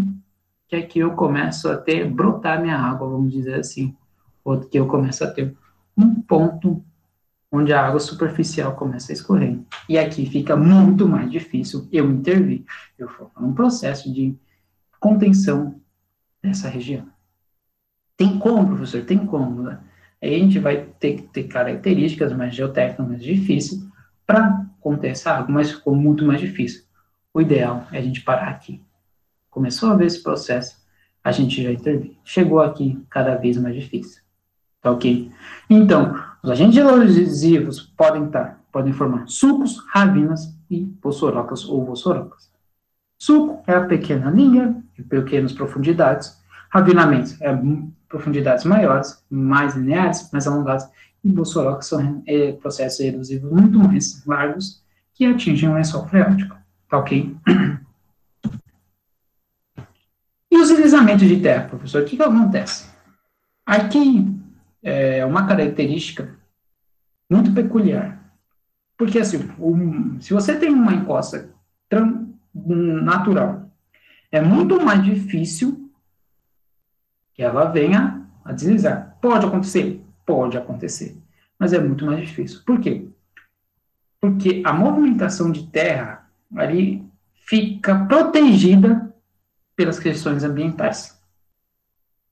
que aqui eu começo a brotar minha água, vamos dizer assim. Ou que eu começo a ter um ponto onde a água superficial começa a escorrer. E aqui fica muito mais difícil eu intervir. Eu formo um processo de contenção dessa região. Tem como, professor? Tem como, né? Aí a gente vai ter que ter características mais geotécnicas, mais difíceis, para conter essa água, mas ficou muito mais difícil. O ideal é a gente parar aqui. Começou a ver esse processo, a gente já intervém. Chegou aqui, cada vez mais difícil. Tá ok? Então, os agentes erosivos podem formar sulcos, ravinas e possorocas ou vossorocas. Sulco é a pequena linha, de pequenas profundidades. Ravinamentos é profundidades maiores, mais lineares, mais alongadas. E vossorocas são processos erosivos muito mais largos que atingem o lençol freático. Tá ok? E os deslizamentos de terra, professor? O que acontece? Aqui é uma característica muito peculiar. Porque, assim, se você tem uma encosta natural, é muito mais difícil que ela venha a deslizar. Pode acontecer? Pode acontecer. Mas é muito mais difícil. Por quê? Porque a movimentação de terra ali fica protegida pelas questões ambientais,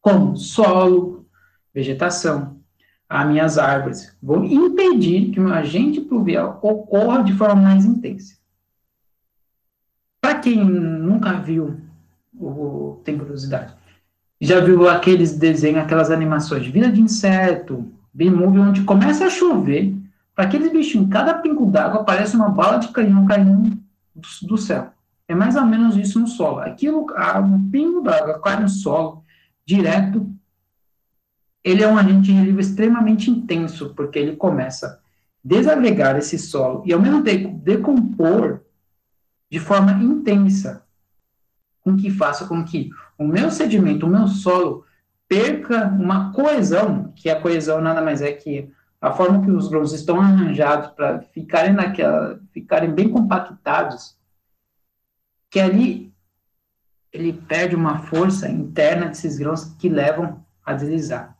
como solo, vegetação, as minhas árvores, vão impedir que um agente pluvial ocorra de forma mais intensa. Para quem nunca viu, tem curiosidade, já viu aqueles desenhos, aquelas animações de vida de inseto, B-movie, onde começa a chover, para aqueles bichinhos, cada pingo d'água parece uma bala de canhão caindo do céu. É mais ou menos isso no solo. Um pingo d'água cai no solo, direto, ele é um agente de relivo extremamente intenso, porque ele começa a desagregar esse solo e, ao mesmo tempo, decompor de forma intensa, com que faça com que o meu sedimento, o meu solo, perca uma coesão, que a coesão nada mais é que a forma que os grãos estão arranjados para ficarem bem compactados, que ali ele perde uma força interna desses grãos que levam a deslizar.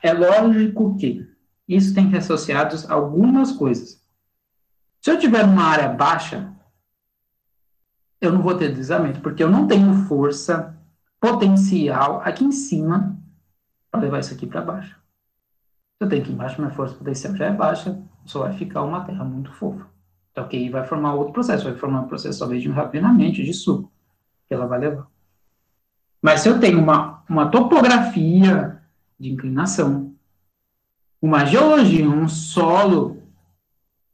É lógico que isso tem que ser associado a algumas coisas. Se eu tiver uma área baixa, eu não vou ter deslizamento, porque eu não tenho força potencial aqui em cima para levar isso aqui para baixo. Se eu tenho aqui embaixo, minha força potencial já é baixa, só vai ficar uma terra muito fofa. Então, ok, vai formar outro processo, vai formar um processo talvez de ravinamento, de suco, que ela vai levar. Mas se eu tenho uma topografia de inclinação, uma geologia, um solo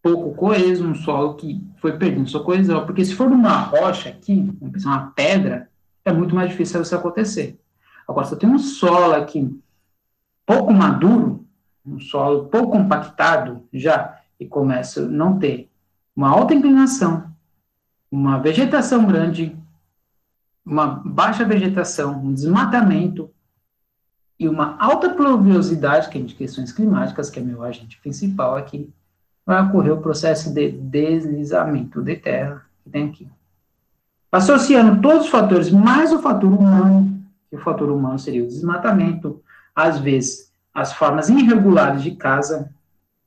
pouco coeso, um solo que foi perdendo sua coesão, porque se for uma rocha aqui, vamos pensar uma pedra, é muito mais difícil isso acontecer. Agora, se eu tenho um solo aqui pouco maduro, um solo pouco compactado já, e começa a não ter uma alta inclinação, uma vegetação grande, uma baixa vegetação, um desmatamento e uma alta pluviosidade, que é de questões climáticas, que é meu agente principal aqui, vai ocorrer o processo de deslizamento de terra que tem aqui. Associando todos os fatores, mais o fator humano, que o fator humano seria o desmatamento, às vezes as formas irregulares de casa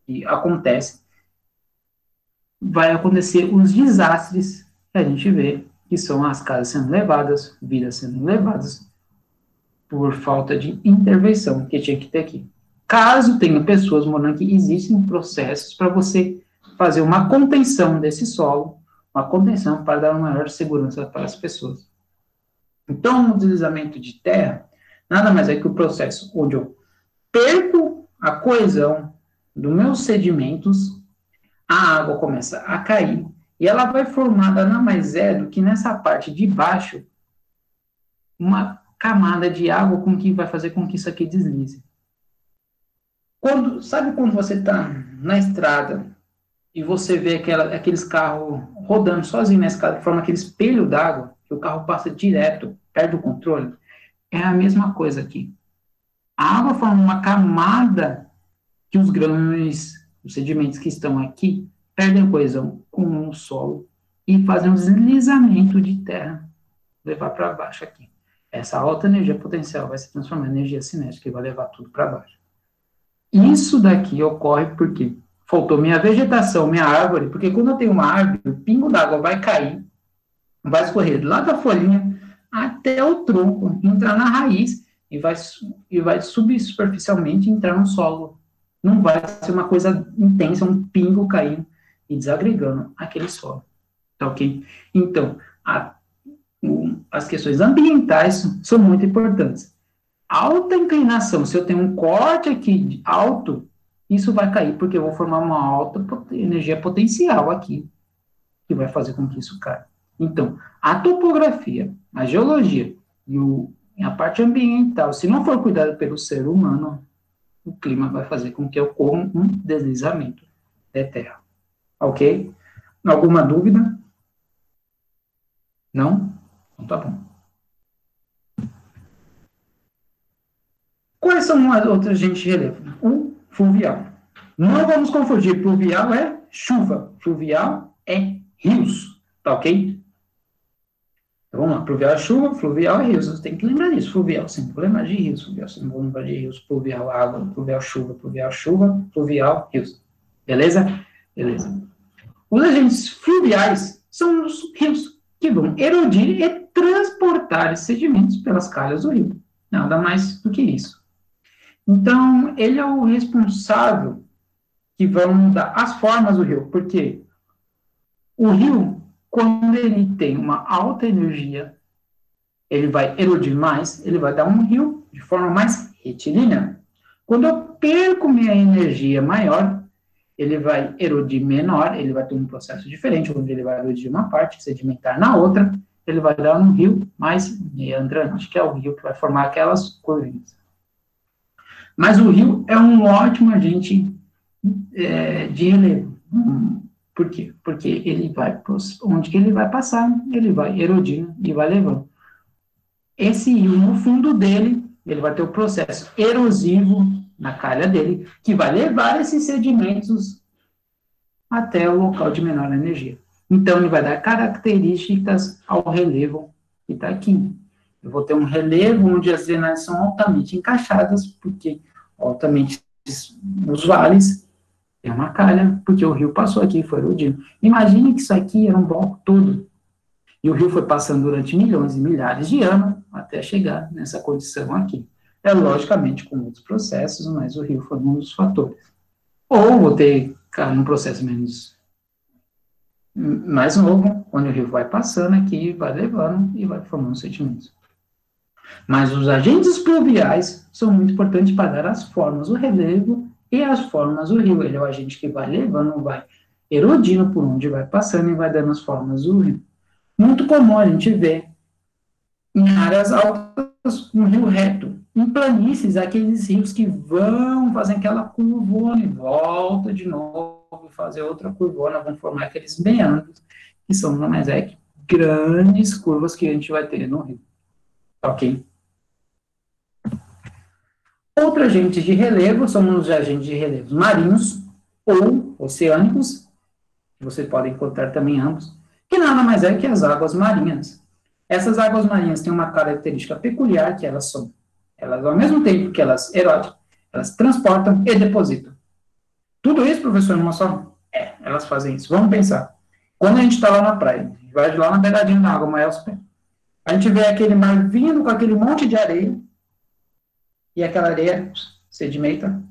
que acontecem, vai acontecer os desastres que a gente vê, que são as casas sendo levadas, vidas sendo levadas, por falta de intervenção que tinha que ter aqui. Caso tenha pessoas morando aqui, existem processos para você fazer uma contenção desse solo, uma contenção para dar uma maior segurança para as pessoas. Então, o deslizamento de terra nada mais é que o processo onde eu perco a coesão dos meus sedimentos, a água começa a cair, e ela vai formar nada mais é do que nessa parte de baixo uma camada de água com que vai fazer com que isso aqui deslize. Sabe quando você está na estrada e você vê aqueles carros rodando sozinho na escada, forma aquele espelho d'água, que o carro passa direto, perde o controle? É a mesma coisa aqui. A água forma uma camada que os grãos, os sedimentos que estão aqui, perdem coesão com o solo e fazem um deslizamento de terra, levar para baixo aqui. Essa alta energia potencial vai se transformar em energia cinética e vai levar tudo para baixo. Isso daqui ocorre porque faltou minha vegetação, minha árvore, porque quando eu tenho uma árvore, o pingo d'água vai cair, vai escorrer lá da folhinha até o tronco, entrar na raiz e vai subir superficialmente e entrar no solo não vai ser uma coisa intensa, um pingo caindo e desagregando aquele solo, tá ok? Então, as questões ambientais são muito importantes. Alta inclinação, se eu tenho um corte aqui alto, isso vai cair, porque eu vou formar uma alta energia potencial aqui, que vai fazer com que isso caia. Então, a topografia, a geologia e a parte ambiental, se não for cuidado pelo ser humano, o clima vai fazer com que ocorra um deslizamento da terra. Ok? Alguma dúvida? Não? Então tá bom. Quais são as outras agentes de relevo? O fluvial. Não vamos confundir, fluvial é chuva, fluvial é rios, tá ok? Então, vamos lá, fluvial é chuva, fluvial é rios, você tem que lembrar disso, fluvial, sempre vou lembrar de rios, fluvial, sempre vou lembrar de rios, fluvial água, fluvial, fluvial rios, beleza? Beleza. Os agentes fluviais são os rios, que vão erodir e transportar esses sedimentos pelas calhas do rio, nada mais do que isso. Então, ele é o responsável que vai mudar as formas do rio, porque o rio, quando ele tem uma alta energia, ele vai erodir mais, ele vai dar um rio de forma mais retilínea. Quando eu perco minha energia maior, ele vai erodir menor, ele vai ter um processo diferente, onde ele vai erodir uma parte, sedimentar na outra, ele vai dar um rio mais meandrante, que é o rio que vai formar aquelas curvinhas. Mas o rio é um ótimo agente de relevo. Por quê? Porque ele vai, onde que ele vai passar, ele vai erodindo e vai levando. Esse rio, no fundo dele, ele vai ter o processo erosivo na calha dele, que vai levar esses sedimentos até o local de menor energia. Então, ele vai dar características ao relevo que está aqui. Eu vou ter um relevo onde as drenagens são altamente encaixadas, porque altamente nos vales tem uma calha, porque o rio passou aqui e foi erodindo. Imagine que isso aqui era um bloco todo, e o rio foi passando durante milhões e milhares de anos até chegar nessa condição aqui. É logicamente com outros processos, mas o rio foi um dos fatores. Ou vou ter um processo mais novo, onde o rio vai passando aqui, vai levando e vai formando sedimentos. Mas os agentes pluviais são muito importantes para dar as formas do relevo e as formas do rio. Ele é o agente que vai levando, vai erodindo por onde vai passando e vai dando as formas do rio. Muito comum a gente ver em áreas altas um rio reto. Em planícies, aqueles rios que vão fazer aquela curvona e volta de novo, fazer outra curvona, vão formar aqueles meandros, que são nada mais que grandes curvas que a gente vai ter no rio. Ok? Outros agentes de relevo são os agentes de relevos marinhos ou oceânicos, que você pode encontrar também ambos, que nada mais é que as águas marinhas. Essas águas marinhas têm uma característica peculiar, que elas ao mesmo tempo que elas erodem, elas transportam e depositam. Tudo isso, professor, numa só? Elas fazem isso. Vamos pensar. Quando a gente está lá na praia, a gente vai lá na beiradinha da água, molhar os pés. A gente vê aquele mar vindo com aquele monte de areia, e aquela areia sedimenta,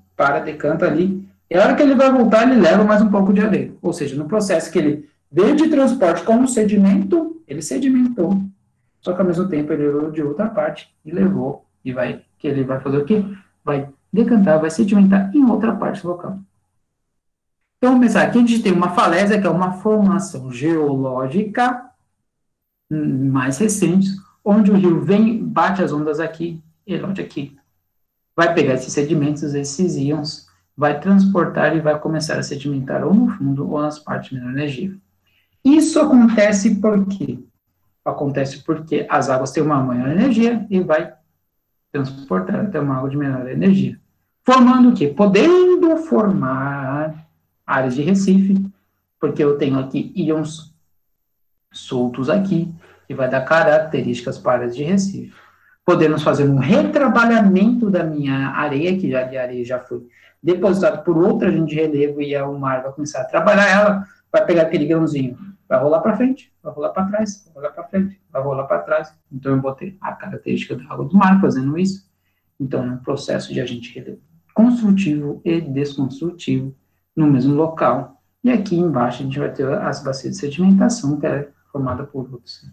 decanta ali, e a hora que ele vai voltar, ele leva mais um pouco de areia. Ou seja, no processo que ele veio de transporte como sedimento, ele sedimentou, só que ao mesmo tempo ele levou de outra parte e levou, que ele vai fazer o quê? Vai decantar, vai sedimentar em outra parte do local. Então, vamos pensar, aqui a gente tem uma falésia, que é uma formação geológica mais recente, onde o rio vem, bate as ondas aqui, erode aqui. Vai pegar esses sedimentos, esses íons, vai transportar e vai começar a sedimentar ou no fundo ou nas partes de menor energia. Isso acontece por quê? Acontece porque as águas têm uma maior energia e vai transportar até uma água de menor energia. Formando o quê? Podendo formar áreas de recife, porque eu tenho aqui íons soltos aqui, que vai dar características para áreas de recife. Podemos fazer um retrabalhamento da minha areia, que já de areia já foi depositado por outra agente de relevo, e o mar vai começar a trabalhar ela, vai pegar aquele grãozinho, vai rolar para frente, vai rolar para trás, vai rolar para frente, vai rolar para trás. Então, eu botei a característica da água do mar fazendo isso. Então, é um processo de agente de relevo. construtivo e desconstrutivo no mesmo local. E aqui embaixo a gente vai ter as bacias de sedimentação, que é formada por outros.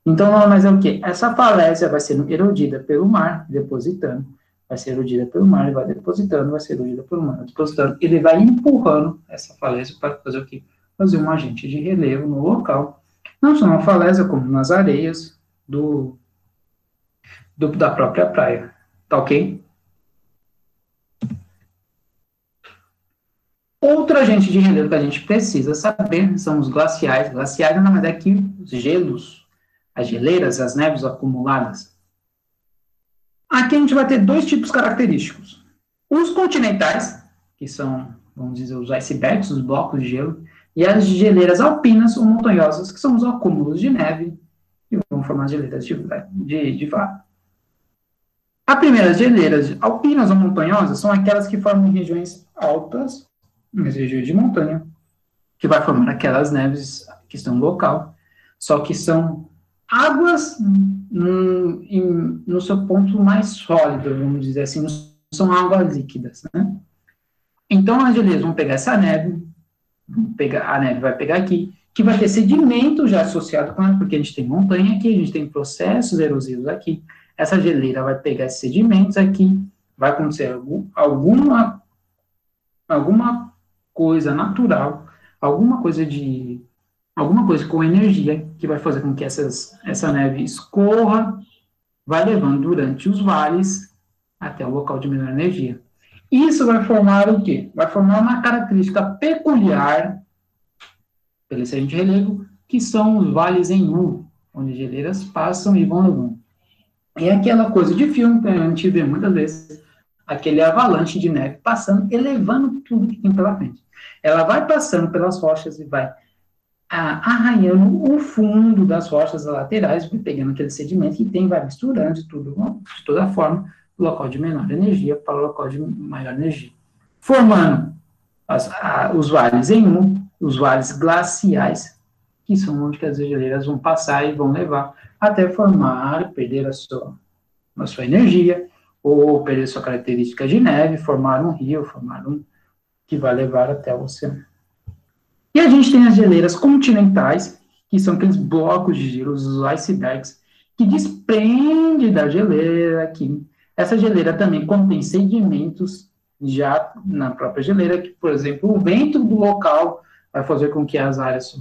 Então, mas é o quê? Essa falésia vai sendo erodida pelo mar, depositando, vai ser erodida pelo mar, ele vai depositando, vai ser erodida pelo mar, depositando, ele vai empurrando essa falésia para fazer o quê? Fazer um agente de relevo no local, não só na falésia, como nas areias da própria praia, tá ok? Outro agente de relevo que a gente precisa saber são os glaciais. Glaciais, na verdade, aqui os gelos, as geleiras, as neves acumuladas. Aqui a gente vai ter dois tipos característicos. Os continentais, que são, vamos dizer, os icebergs, os blocos de gelo, e as geleiras alpinas ou montanhosas, que são os acúmulos de neve, que vão formar geleiras de vale. As primeiras geleiras alpinas ou montanhosas são aquelas que formam regiões altas, nas regiões de montanha, que vai formar aquelas neves que estão no local, só que são águas no seu ponto mais sólido, vamos dizer assim, não são águas líquidas, né? Então, as geleiras vão pegar essa neve, a neve vai pegar aqui, que vai ter sedimento já associado com ela, porque a gente tem montanha aqui, a gente tem processos erosivos aqui, essa geleira vai pegar esses sedimentos aqui, vai acontecer alguma coisa natural, alguma coisa com energia, que vai fazer com que essa neve escorra, vai levando durante os vales até o local de menor energia. Isso vai formar o quê? Vai formar uma característica peculiar, pelo excelente relevo, que são os vales em U, onde geleiras passam e vão levando. É aquela coisa de filme que a gente vê muitas vezes, aquele avalanche de neve passando, elevando tudo que tem pela frente. Ela vai passando pelas rochas e vai arranhando o fundo das rochas laterais, vai pegando aquele sedimento que tem, vai misturando de toda forma, do local de menor energia para o local de maior energia. Formando os vales em U, os vales glaciais, que são onde as geleiras vão passar e vão levar até formar, perder a sua energia, ou perder sua característica de neve, formar um rio, que vai levar até o oceano. E a gente tem as geleiras continentais, que são aqueles blocos de gelo, os icebergs, que desprende da geleira aqui. Essa geleira também contém sedimentos já na própria geleira, que, por exemplo, o vento do local vai fazer com que as áreas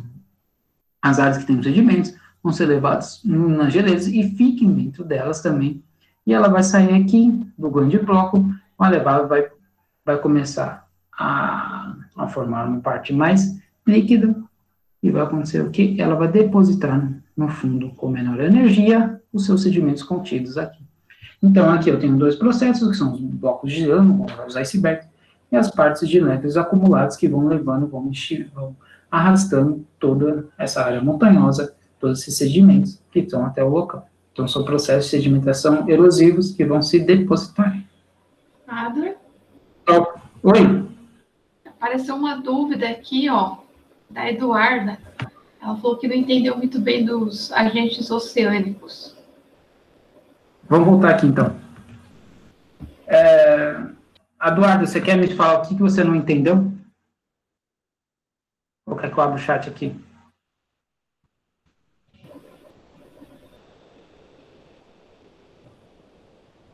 que têm sedimentos vão ser levadas nas geleiras e fiquem dentro delas também. E ela vai sair aqui do grande bloco, vai começar a formar uma parte mais líquida, e vai acontecer o quê? Ela vai depositar no fundo, com menor energia, os seus sedimentos contidos aqui. Então, aqui eu tenho dois processos, que são os blocos de gelo, os icebergs, e as partes de neves acumuladas que vão levando, vão arrastando toda essa área montanhosa, todos esses sedimentos que estão até o local. Então, são processos de sedimentação erosivos que vão se depositar. Adler? Oi? Apareceu uma dúvida aqui, ó, da Eduarda. Ela falou que não entendeu muito bem dos agentes oceânicos. Vamos voltar aqui, então. Eduardo, você quer me falar o que você não entendeu? Ou quer que eu abra o chat aqui?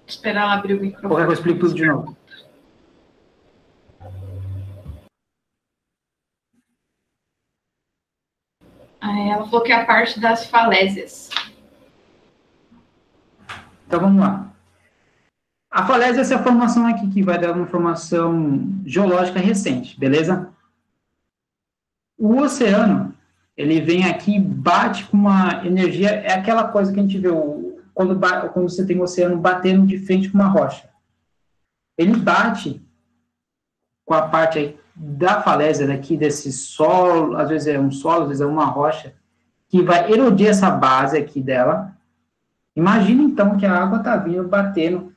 Esperar ela abrir o microfone. Ou quer que eu explique tudo de novo? Ela falou que é a parte das falésias. Então, vamos lá. A falésia é essa formação aqui, que vai dar uma formação geológica recente, beleza? O oceano, ele vem aqui e bate com uma energia, é aquela coisa que a gente vê quando você tem o oceano batendo de frente com uma rocha. Ele bate com a parte aí da falésia daqui, desse solo, às vezes é um solo, às vezes é uma rocha, que vai erodir essa base aqui dela. Imagina, então, que a água está vindo, batendo,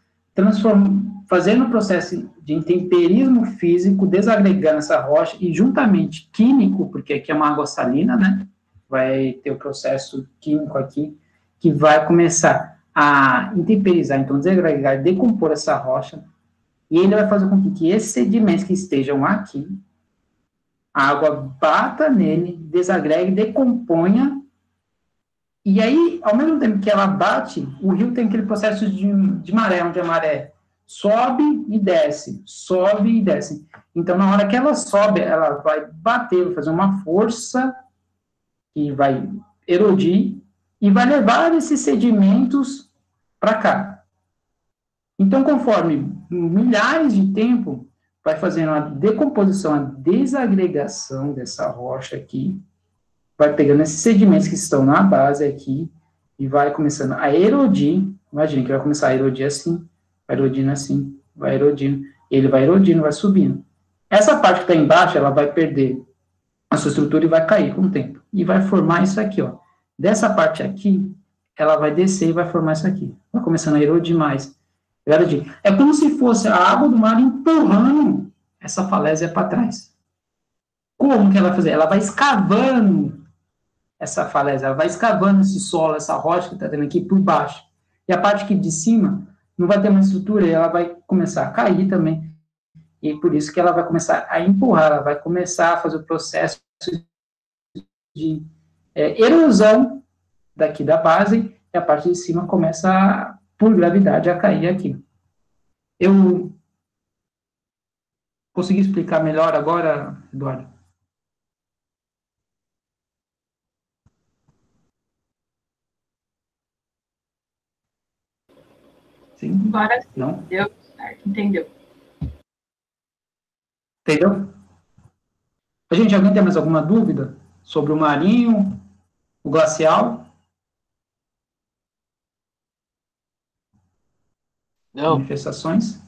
fazendo um processo de intemperismo físico, desagregando essa rocha, e juntamente químico, porque aqui é uma água salina, né? Vai ter o processo químico aqui, que vai começar a intemperizar, então desagregar, decompor essa rocha, E ele vai fazer com que esses sedimentos que estejam aqui, a água bata nele, desagregue, decomponha, e aí, ao mesmo tempo que ela bate, o rio tem aquele processo de maré, onde a maré sobe e desce, sobe e desce. Então, na hora que ela sobe, ela vai bater, vai fazer uma força que vai erodir e vai levar esses sedimentos para cá. Então, conforme milhares de tempo, vai fazendo a decomposição, a desagregação dessa rocha aqui, vai pegando esses sedimentos que estão na base aqui e vai começando a erodir. Imagina que vai começar a erodir assim, vai erodindo assim, vai erodindo. Ele vai erodindo, vai subindo. Essa parte que está embaixo, ela vai perder a sua estrutura e vai cair com o tempo. E vai formar isso aqui, ó. Dessa parte aqui, ela vai descer e vai formar isso aqui. Vai começando a erodir mais. Erodir. É como se fosse a água do mar empurrando essa falésia para trás. Como que ela vai fazer? Ela vai escavando essa falésia, ela vai escavando esse solo, essa rocha que está tendo aqui por baixo. E a parte aqui de cima não vai ter uma estrutura e ela vai começar a cair também. E por isso que ela vai começar a empurrar, ela vai começar a fazer o processo de erosão daqui da base, e a parte de cima começa, por gravidade, a cair aqui. Eu consegui explicar melhor agora, Eduardo? Sim? Agora sim. Não? Deu certo, entendeu? Entendeu? Gente, alguém tem mais alguma dúvida sobre o marinho, o glacial? Não. Manifestações?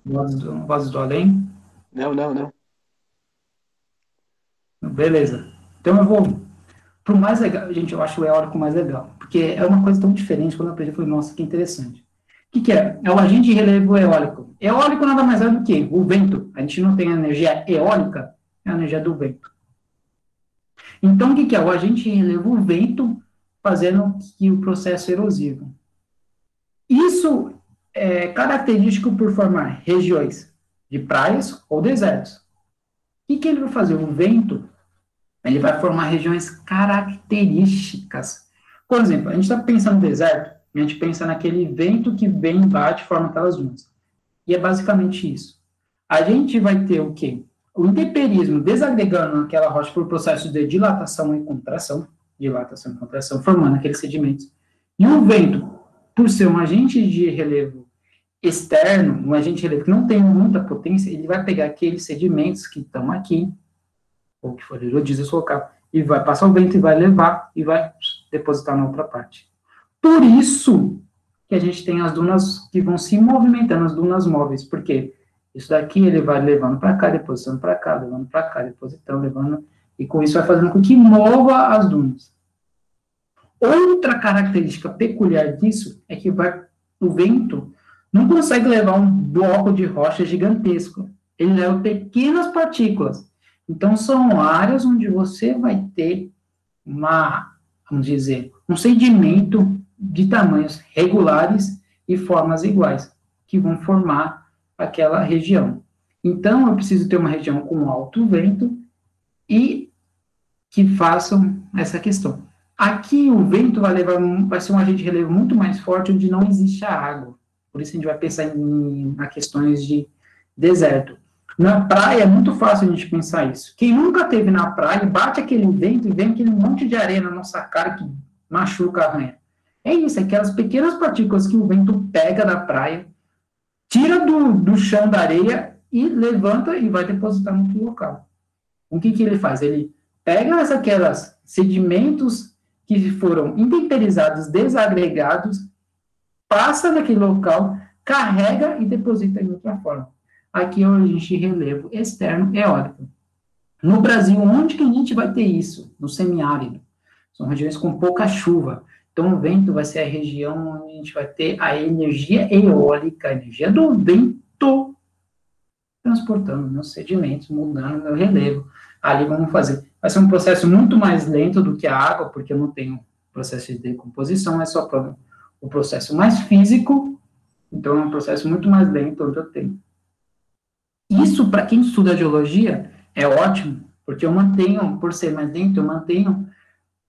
Vozes do além? Não. Beleza. Então eu vou pro mais legal. Gente, eu acho o eólico mais legal, porque é uma coisa tão diferente. Quando eu aprendi, eu falei, nossa, que interessante. O que é? É o agente de relevo eólico. Eólico nada mais é do que o vento. A gente não tem energia eólica, é a energia do vento. Então, o que é? O agente de relevo, o vento, fazendo que o processo erosivo. Isso é característico por formar regiões de praias ou desertos. O que ele vai fazer? O vento, ele vai formar regiões características. Por exemplo, a gente está pensando no deserto, a gente pensa naquele vento que vem, bate e forma aquelas dunas. E é basicamente isso. A gente vai ter o quê? O intemperismo desagregando aquela rocha por processo de dilatação e contração, formando aqueles sedimentos. E o vento, por ser um agente de relevo externo, um agente de relevo que não tem muita potência, ele vai pegar aqueles sedimentos que estão aqui, ou que foram erodidos esse local, e vai passar o vento e vai levar, e vai depositar na outra parte. Por isso que a gente tem as dunas que vão se movimentando, as dunas móveis, porque isso daqui ele vai levando para cá, depositando para cá, levando para cá, depositando, levando, e com isso vai fazendo com que mova as dunas. Outra característica peculiar disso é que o vento não consegue levar um bloco de rocha gigantesco, ele leva pequenas partículas. Então, são áreas onde você vai ter vamos dizer, um sedimento de tamanhos regulares e formas iguais, que vão formar aquela região. Então, eu preciso ter uma região com alto vento e que façam essa questão. Aqui, o vento vai ser um agente de relevo muito mais forte, onde não existe a água. Por isso, a gente vai pensar em questões de deserto. Na praia, é muito fácil a gente pensar isso. Quem nunca esteve na praia, bate aquele vento e vem aquele monte de areia na nossa cara que machuca, arranha. É isso, aquelas pequenas partículas que o vento pega da praia, tira do chão da areia e levanta e vai depositar no outro local. O que ele faz? Ele pega aquelas sedimentos que foram intemperizados, desagregados, passa naquele local, carrega e deposita em outra forma. Aqui é o agente de relevo externo eólico. No Brasil, onde que a gente vai ter isso? No semiárido. São regiões com pouca chuva. Então, o vento vai ser a região onde a gente vai ter a energia eólica, a energia do vento, transportando meus sedimentos, mudando meu relevo. Ali vamos fazer. Vai ser um processo muito mais lento do que a água, porque eu não tenho processo de decomposição, é só o processo mais físico, então é um processo muito mais lento onde eu tenho Isso, para quem estuda geologia, é ótimo, porque eu mantenho, por ser mais dentro, eu mantenho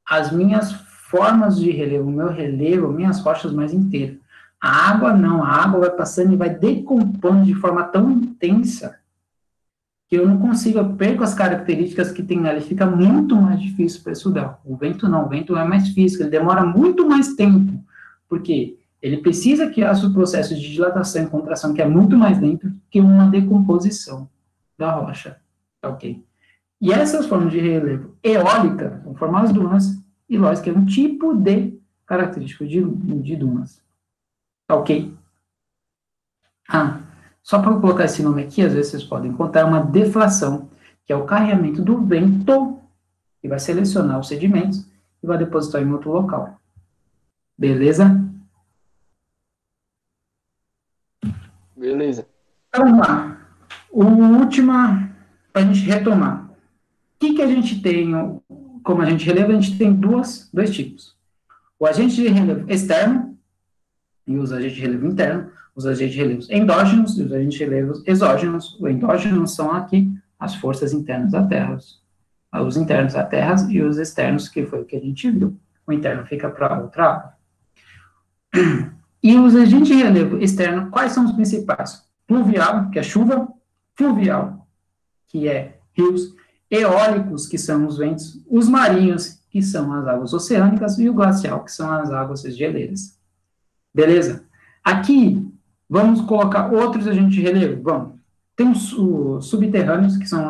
as minhas formas de relevo, o meu relevo, minhas rochas mais inteiras. A água não, a água vai passando e vai decompondo de forma tão intensa que eu não consigo, eu perco as características que tem ali, fica muito mais difícil para estudar. O vento não, o vento é mais físico, ele demora muito mais tempo, porque ele precisa criar o processo de dilatação e contração, que é muito mais lento que uma decomposição da rocha, ok? E essas formas de relevo eólica vão formar as dunas, e lógico que é um tipo de característico de dunas, ok? Só para colocar esse nome aqui, às vezes vocês podem encontrar uma deflação, que é o carregamento do vento, que vai selecionar os sedimentos e vai depositar em outro local. Beleza? Beleza. Então, vamos lá. O último, para a gente retomar. O que a gente tem, como agente de relevo, a gente tem dois tipos. O agente de relevo externo e os agentes de relevo interno. Os agentes de relevos endógenos e os agentes de relevos exógenos. Os endógenos são aqui as forças internas da Terra. Os internos da Terra e os externos, que foi o que a gente viu. O interno fica para outra água. E os agentes de relevo externo, quais são os principais? Pluvial, que é chuva. Fluvial, que é rios. Eólicos, que são os ventos. Os marinhos, que são as águas oceânicas. E o glacial, que são as águas geleiras. Beleza? Aqui, vamos colocar outros agentes de relevo? Vamos. Tem os subterrâneos, que são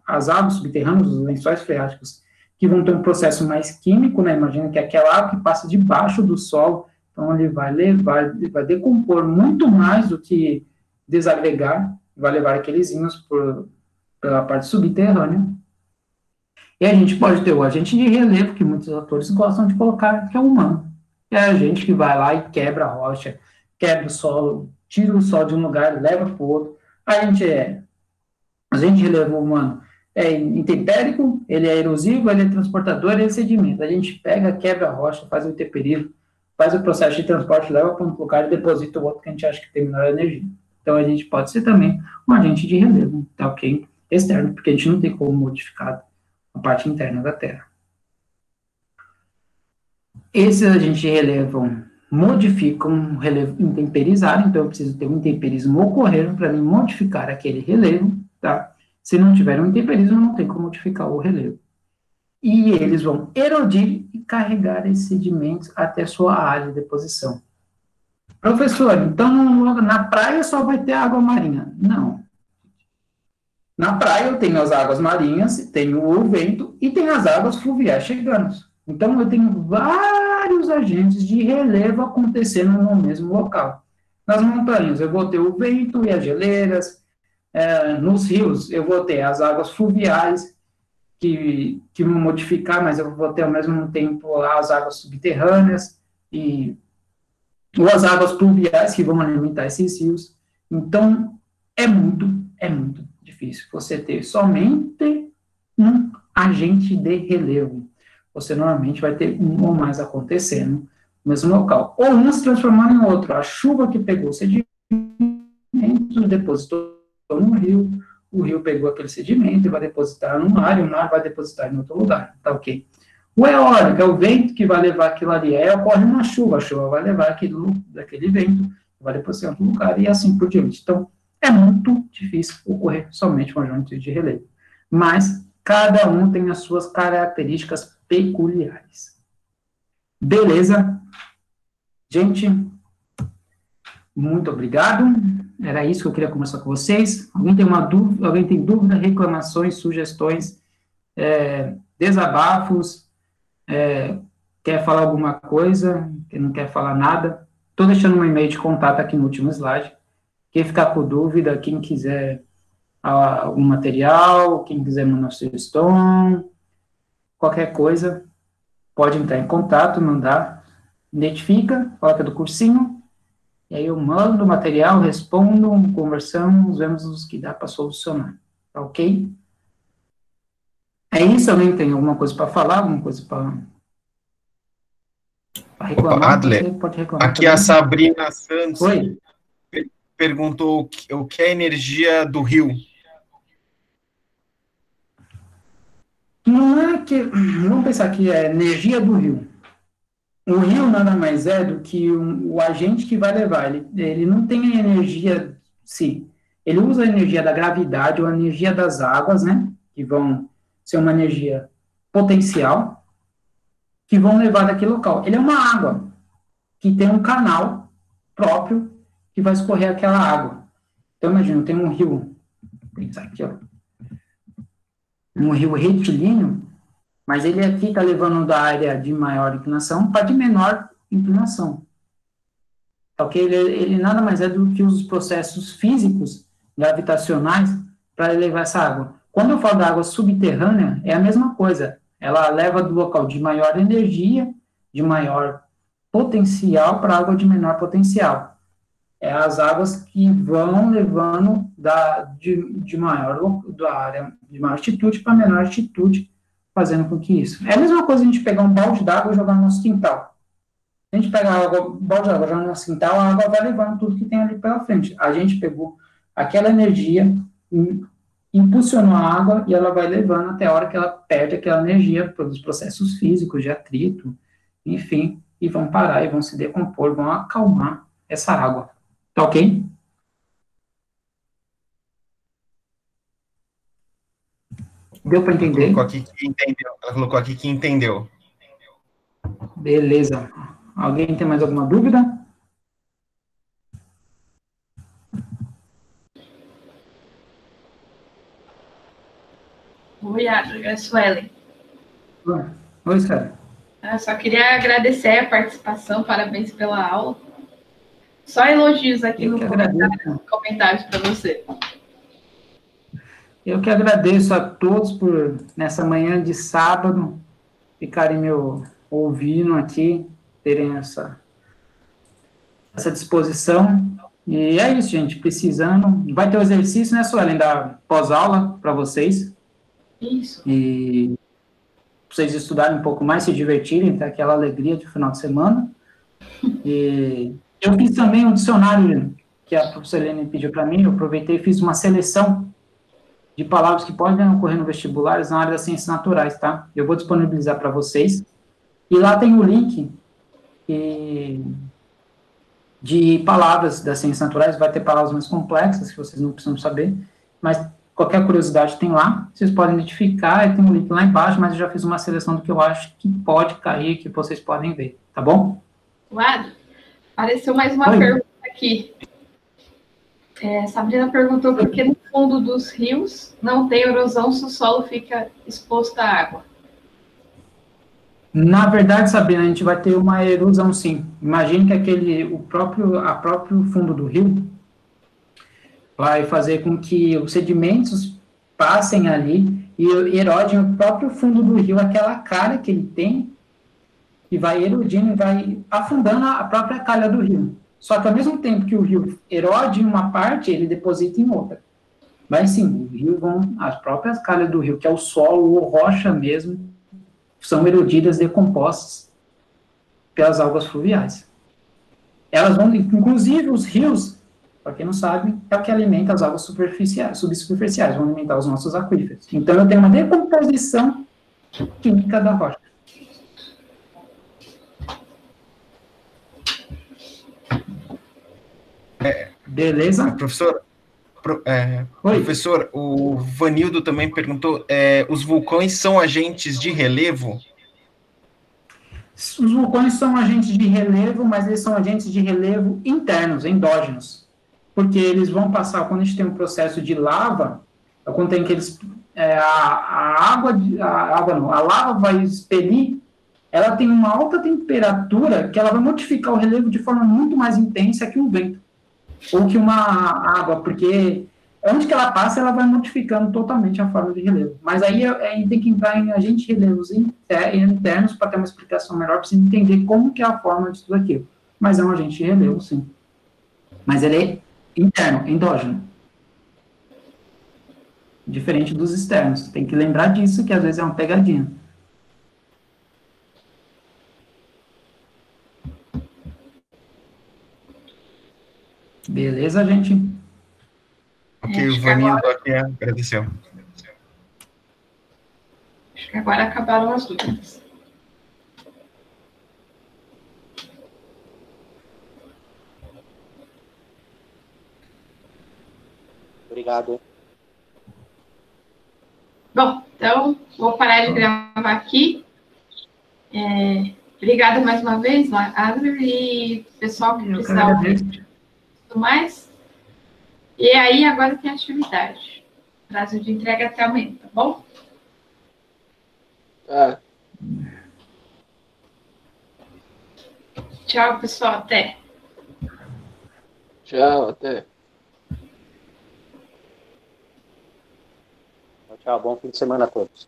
as águas subterrâneas, os lençóis freáticos, que vão ter um processo mais químico, né? Imagina que é aquela água que passa debaixo do solo, então ele vai decompor muito mais do que desagregar, vai levar aqueles íons pela parte subterrânea. E a gente pode ter o agente de relevo, que muitos autores gostam de colocar, que é o humano. É a gente que vai lá e quebra a rocha, quebra o solo, tira o solo de um lugar, leva para o outro. A gente de relevo humano é intempérico, ele é erosivo, ele é transportador, ele é sedimento. A gente pega, quebra a rocha, faz o interperismo, faz o processo de transporte, leva para um lugar e deposita o outro que a gente acha que tem menor energia. Então, a gente pode ser também um agente de relevo, tá ok? Externo, porque a gente não tem como modificar a parte interna da Terra. Esses agentes de relevo modificam o relevo intemperizado, então eu preciso ter um intemperismo ocorrendo para mim modificar aquele relevo, tá? Se não tiver um intemperismo, não tem como modificar o relevo. E eles vão erodir e carregar esses sedimentos até sua área de deposição. Professor, então na praia só vai ter água marinha? Não. Na praia eu tenho as águas marinhas, tenho o vento e tenho as águas fluviais chegando. Então, eu tenho vários agentes de relevo acontecendo no mesmo local. Nas montanhas, eu vou ter o vento e as geleiras. Nos rios, eu vou ter as águas fluviais, que vão modificar, mas eu vou ter ao mesmo tempo as águas subterrâneas, ou as águas pluviais, que vão alimentar esses rios. Então, é muito difícil você ter somente um agente de relevo. Você normalmente vai ter um ou mais acontecendo no mesmo local. Ou um se transformando em outro. A chuva que pegou o sedimento, depositou no rio, o rio pegou aquele sedimento e vai depositar no mar, e o mar vai depositar em outro lugar. Tá ok? O eólico é o vento que vai levar aquilo ali. Aí ocorre uma chuva, a chuva vai levar daquele vento, vai depositar em outro lugar, e assim por diante. Então, é muito difícil ocorrer somente um agente de relevo. Mas cada um tem as suas características peculiares. Beleza? Gente, muito obrigado. Era isso que eu queria conversar com vocês. Alguém tem uma dúvida? Alguém tem dúvida, reclamações, sugestões, desabafos? Quer falar alguma coisa? Que não quer falar nada? Estou deixando um e-mail de contato aqui no último slide. Quem ficar com dúvida, quem quiser algum material, quem quiser mandar sugestão, qualquer coisa, pode entrar em contato, mandar, identifica, fala que é do cursinho, e aí eu mando o material, respondo, conversamos, vemos os que dá para solucionar, tá ok? É isso, alguém tem alguma coisa para falar, alguma coisa para reclamar? Adler, você pode reclamar aqui também. a Sabrina Santos. Oi? perguntou o que é a energia do rio. Não é que. Vamos pensar que é energia do rio. O rio nada mais é do que o agente que vai levar. Ele não tem a energia, sim. Ele usa a energia da gravidade ou a energia das águas, né? Que vão ser uma energia potencial, que vão levar daquele local. Ele é uma água que tem um canal próprio que vai escorrer aquela água. Então, imagina, tem um rio, vou pensar aqui, ó, um rio retilíneo, mas ele aqui está levando da área de maior inclinação para de menor inclinação. Ok? Ele nada mais é do que os processos físicos, gravitacionais, para levar essa água. Quando eu falo da água subterrânea, é a mesma coisa. Ela leva do local de maior energia, de maior potencial, para água de menor potencial. É as águas que vão levando de maior da área de maior altitude para menor altitude, fazendo com que isso. É a mesma coisa a gente pegar um balde d'água e jogar no nosso quintal. A gente pega a água, balde d'água, joga no nosso quintal, a água vai levando tudo que tem ali pela frente. A gente pegou aquela energia, impulsionou a água e ela vai levando até a hora que ela perde aquela energia pelos processos físicos de atrito, enfim, e vão parar e vão se decompor, vão acalmar essa água. Tá ok? Deu para entender? Ela colocou aqui que entendeu. Beleza. Alguém tem mais alguma dúvida? Oi, Adler, é a Suelen. Oi, Sara. Eu só queria agradecer a participação, parabéns pela aula. Só elogios aqui no comentários para você. Eu que agradeço a todos por, nessa manhã de sábado, ficarem me ouvindo aqui, terem essa disposição. E é isso, gente, precisando. Vai ter o exercício, né, Suelen, da pós-aula para vocês. Isso. E vocês estudarem um pouco mais, se divertirem, ter aquela alegria de final de semana. E eu fiz também um dicionário que a professora Helene pediu para mim, eu aproveitei e fiz uma seleção de palavras que podem ocorrer no vestibular na área das ciências naturais, tá? Eu vou disponibilizar para vocês. E lá tem o link de palavras das ciências naturais, vai ter palavras mais complexas que vocês não precisam saber, mas qualquer curiosidade tem lá, vocês podem identificar, e tem um link lá embaixo, mas eu já fiz uma seleção do que eu acho que pode cair, que vocês podem ver, tá bom? Lado, apareceu mais uma pergunta aqui. Sabrina perguntou por que no fundo dos rios não tem erosão se o solo fica exposto à água. Na verdade, Sabrina, a gente vai ter uma erosão, sim. Imagine que o próprio fundo do rio vai fazer com que os sedimentos passem ali e erodem o próprio fundo do rio, aquela calha que ele tem, e vai erodindo e vai afundando a própria calha do rio. Só que ao mesmo tempo que o rio erode em uma parte, ele deposita em outra. Mas sim, o rio as próprias calhas do rio, que é o solo ou rocha mesmo, são erodidas, decompostas pelas águas fluviais. Elas vão, inclusive os rios, para quem não sabe, é o que alimenta as águas subsuperficiais, vão alimentar os nossos aquíferos. Então eu tenho uma decomposição química da rocha. Beleza? Professor, o Vanildo também perguntou, os vulcões são agentes de relevo? Os vulcões são agentes de relevo, mas eles são agentes de relevo internos, endógenos. Porque eles vão passar, quando a gente tem um processo de lava, quando tem aqueles... a lava vai expelir, ela tem uma alta temperatura que ela vai modificar o relevo de forma muito mais intensa que um vento. Ou que uma água, porque onde que ela passa, ela vai modificando totalmente a forma de relevo. Mas aí tem que entrar em agentes de relevos internos para ter uma explicação melhor, para você entender como que é a forma de tudo aquilo. Mas é um agente de relevo, sim. Mas ele é interno, endógeno. Diferente dos externos. Tem que lembrar disso, que às vezes é uma pegadinha. Beleza, gente? Ok, o Vanildo aqui agradeceu. Acho que agora acabaram as dúvidas. Obrigado. Bom, então, vou parar de gravar aqui. Obrigada mais uma vez, Adler, e pessoal que precisar ouvir tudo mais. E aí, agora tem atividade. Prazo de entrega até amanhã, tá bom? Tá. Tchau, pessoal. Até. Tchau, até. Tchau, bom fim de semana a todos.